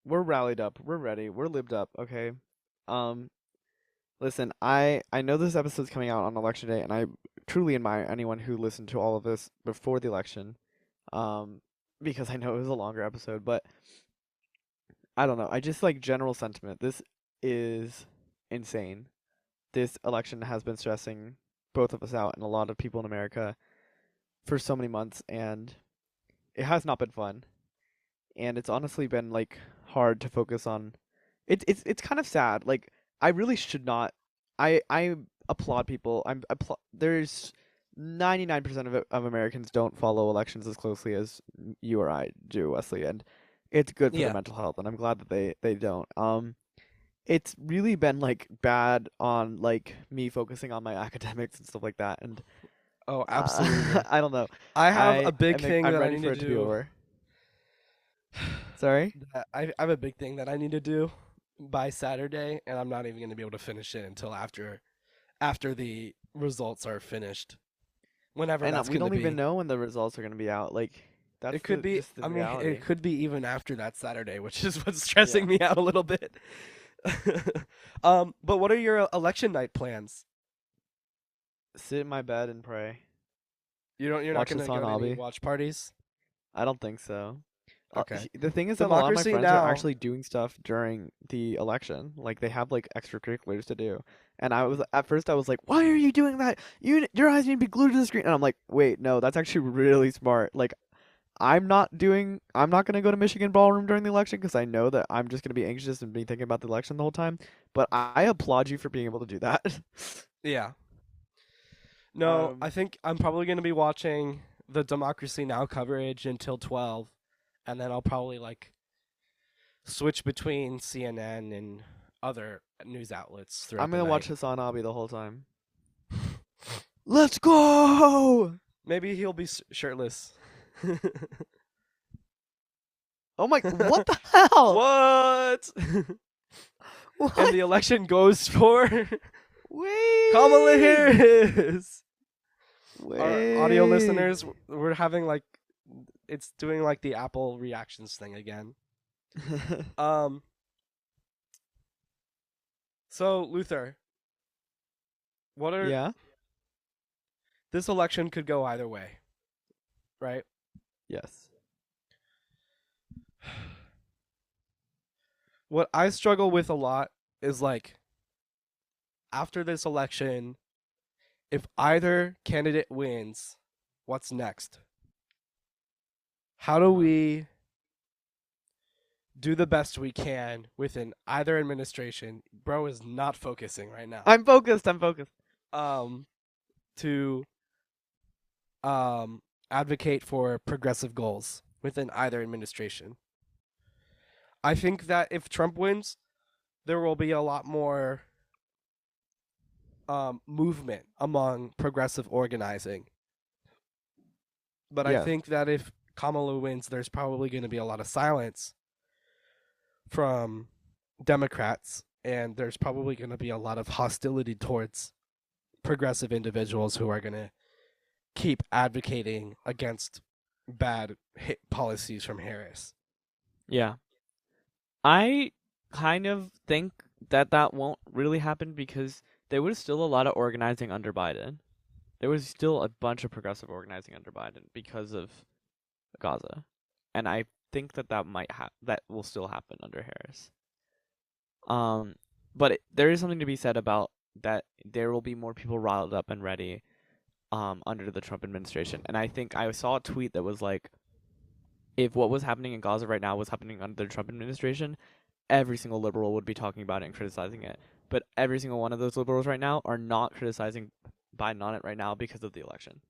we're rallied up. We're ready. We're libbed up. Okay. Listen, I know this episode's coming out on election day, and I truly admire anyone who listened to all of this before the election. Because I know it was a longer episode, but I don't know. I just like general sentiment. This is insane. This election has been stressing both of us out and a lot of people in America for so many months, and it has not been fun. And it's honestly been like hard to focus on. It's kind of sad. Like I really should not. I applaud people. There's 99% of Americans don't follow elections as closely as you or I do, Wesley, and it's good for their mental health, and I'm glad that they don't. It's really been like bad on like me focusing on my academics and stuff like that, and oh, absolutely. I don't know. I have a big thing I'm that ready I need for to it to do. be over. Sorry? I have a big thing that I need to do by Saturday, and I'm not even going to be able to finish it until after the results are finished. whenever And that's we going to don't be. even know when the results are going to be out. Like, that's It could be. just the I mean, reality. it could be even after that Saturday, which is what's stressing me out a little bit. But what are your election night plans? Sit in my bed and pray. You're not Watch going the to go sun, to any Abby. watch parties? I don't think so. Okay. The thing is that a lot of my Democracy friends Now! are actually doing stuff during the election. Like, they have like extracurriculars to do. And at first I was like, "Why are you doing that? Your eyes need to be glued to the screen." And I'm like, "Wait, no, that's actually really smart." Like, I'm not gonna go to Michigan Ballroom during the election because I know that I'm just gonna be anxious and be thinking about the election the whole time. But I applaud you for being able to do that. Yeah. No, Um, I think I'm probably going to be watching the Democracy Now! Coverage until 12, and then I'll probably like switch between CNN and other news outlets throughout I'm the gonna night. watch Hassan Abi the whole time. Let's go! Maybe he'll be shirtless. Oh my! What the hell? What? What? And the election goes for Wait. Kamala Harris. Wait. Our audio listeners, we're having like, it's doing like the Apple reactions thing again. So Luther, what are Yeah. this election could go either way, right? Yes. What I struggle with a lot is like, after this election, if either candidate wins, what's next? How do we do the best we can within either administration? Bro is not focusing right now. I'm focused. To advocate for progressive goals within either administration. I think that if Trump wins, there will be a lot more movement among progressive organizing. But I Yes. think that if Kamala wins, there's probably going to be a lot of silence from Democrats, and there's probably going to be a lot of hostility towards progressive individuals who are going to keep advocating against bad policies from Harris. Yeah. I kind of think that won't really happen because there was still a lot of organizing under Biden. There was still a bunch of progressive organizing under Biden because of Gaza. And I think that that will still happen under Harris. But there is something to be said about that there will be more people riled up and ready under the Trump administration. And I think I saw a tweet that was like, if what was happening in Gaza right now was happening under the Trump administration, every single liberal would be talking about it and criticizing it. But every single one of those liberals right now are not criticizing Biden on it right now because of the election.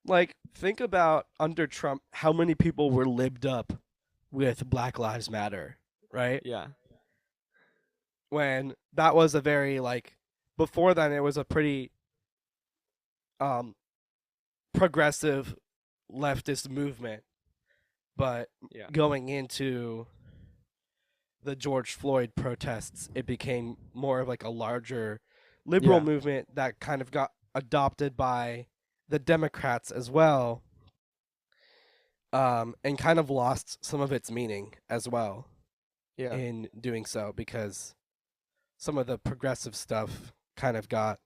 Like, think about under Trump how many people were libbed up with Black Lives Matter, right? Yeah. When that was a very, like, before then it was a pretty progressive leftist movement. But Yeah. going into the George Floyd protests, it became more of like a larger liberal Yeah. movement that kind of got adopted by the Democrats as well, and kind of lost some of its meaning as well Yeah. in doing so, because some of the progressive stuff kind of got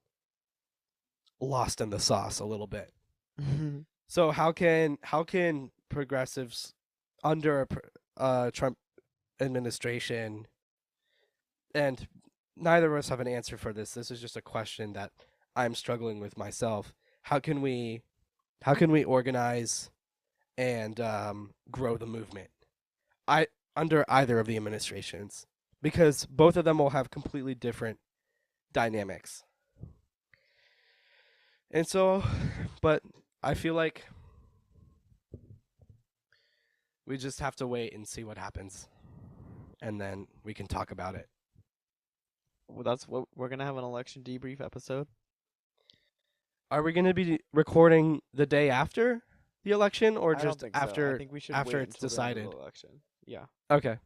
lost in the sauce a little bit. So how can progressives under a Trump administration, and neither of us have an answer for this. This is just a question that I'm struggling with myself. How can we organize and grow the movement under either of the administrations? Because both of them will have completely different dynamics. And so, but I feel like we just have to wait and see what happens, and then we can talk about it. Well, that's what we're gonna have an election debrief episode. Are we going to be recording the day after the election, or I don't just think so. after? I think we should after wait it's until the end of decided? the election. Yeah. Okay.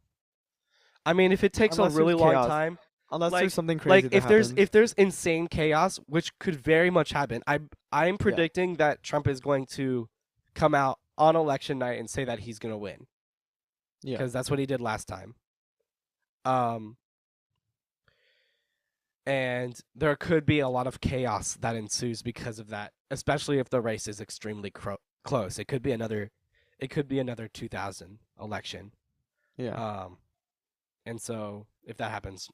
I mean, if it takes Unless a really there's long chaos. time, Unless like, there's something crazy that happens. if there's insane chaos, which could very much happen, I'm predicting that Trump is going to come out on election night and say that he's going to win. Yeah. Because that's what he did last time. And there could be a lot of chaos that ensues because of that, especially if the race is extremely close. It could be another 2000 election. Yeah. And so if that happens,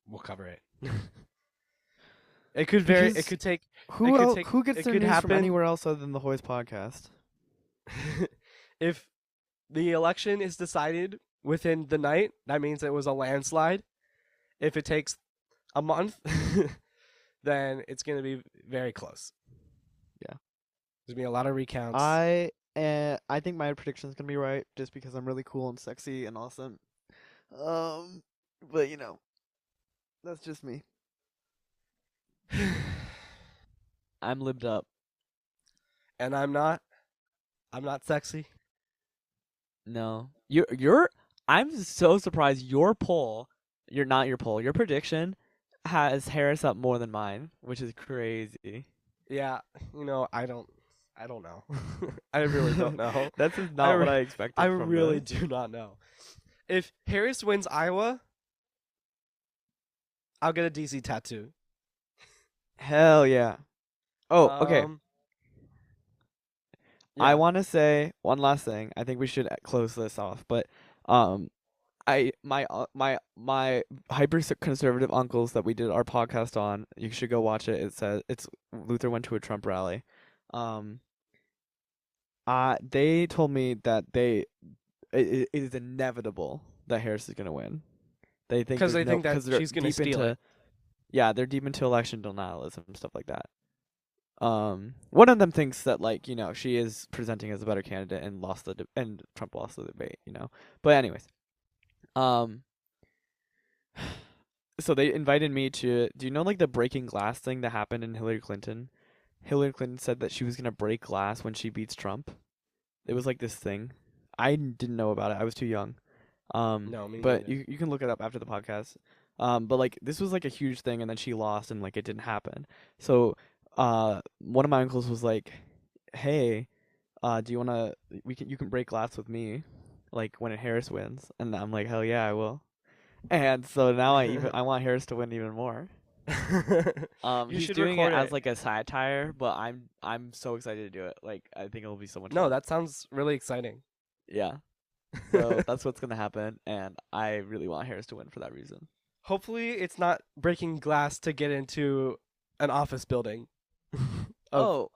we'll cover it. It could vary. It could take. Who gets their news happen from anywhere else other than the Hoy's podcast? If the election is decided within the night, that means it was a landslide. If it takes a month, then it's going to be very close. Yeah. There's going to be a lot of recounts. I think my prediction is going to be right just because I'm really cool and sexy and awesome. But that's just me. I'm lived up. And I'm not sexy. No. I'm so surprised your prediction has Harris up more than mine, which is crazy. Yeah, I don't know. I really don't know. That's just not what I expected. I from really this. do not know. If Harris wins Iowa, I'll get a DC tattoo. Hell yeah. Oh, okay. Yeah. I want to say one last thing. I think we should close this off, but my hyper conservative uncles that we did our podcast on, you should go watch it. It says it's Luther went to a Trump rally. They told me that it is inevitable that Harris is going to win. They think because they think that she's going to steal it. Yeah, they're deep into election denialism and stuff like that. One of them thinks that she is presenting as a better candidate and and Trump lost the debate, But anyways, so they invited me to. Do you know the breaking glass thing that happened in Hillary Clinton? Hillary Clinton said that she was gonna break glass when she beats Trump. It was this thing. I didn't know about it. I was too young. No, me but neither. you can look it up after the podcast. But this was a huge thing, and then she lost, and it didn't happen. So one of my uncles was like, "Hey, do you wanna? You can break glass with me, when Harris wins." And I'm like, "Hell yeah, I will." And so now I want Harris to win even more. You He's should doing it record as a satire, but I'm so excited to do it. I think it'll be so much No, fun. that sounds really exciting. Yeah. So that's what's gonna happen, and I really want Harris to win for that reason. Hopefully, it's not breaking glass to get into an office building. Oh,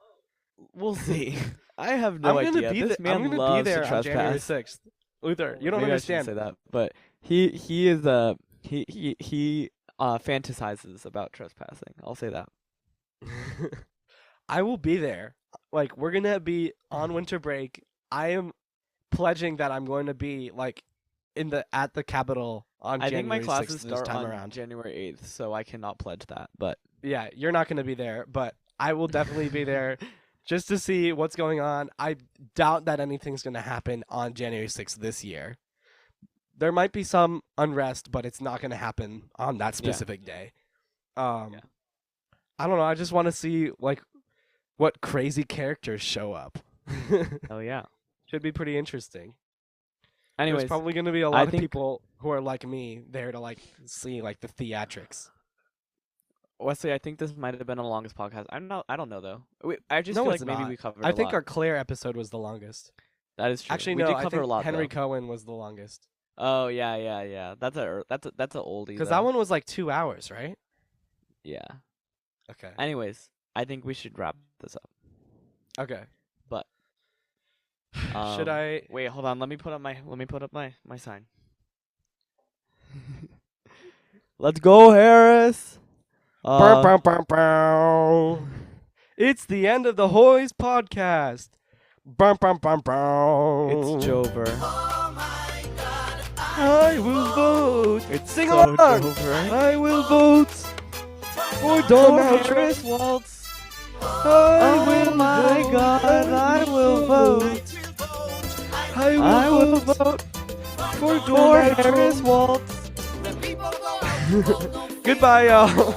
we'll see. I have no I'm gonna idea. be This man I'm gonna loves be there to on January trespass. 6th. Luther, you don't Maybe I shouldn't understand. say that, but he is he fantasizes about trespassing. I'll say that. I will be there. We're gonna be on winter break. I am pledging that I'm going to be at the Capitol on I January think my 6th classes this start time on around. January 8th, so I cannot pledge that. But Yeah, you're not going to be there, but I will definitely be there just to see what's going on. I doubt that anything's going to happen on January 6th this year. There might be some unrest, but it's not going to happen on that specific day. I don't know. I just want to see what crazy characters show up. oh yeah. Should be pretty interesting. Anyways, There's probably going to be a lot of people who are like me there to see the theatrics. Wesley, I think this might have been the longest podcast. I don't know though. I just No, feel it's maybe not. we covered. I a think lot. our Claire episode was the longest. That is true. Actually, we no. did I cover think a lot. Henry though. Cohen was the longest. Oh yeah. That's a oldie. Because though. that one was 2 hours, right? Yeah. Okay. Anyways, I think we should wrap this up. Okay. But should I wait? Hold on. Let me put up my sign. Let's go, Harris. Bow, bow, bow, bow. It's the end of the Hoy's podcast. Bow, bow, bow, bow. It's Jover. Oh my God, I will vote. It's Sing so along. Jover. I will vote for Oh, Donald Harris Trump. Waltz. I will Oh my vote. God, I will vote. I will vote for For Donald Harris Trump. Waltz. the people go. Goodbye, y'all.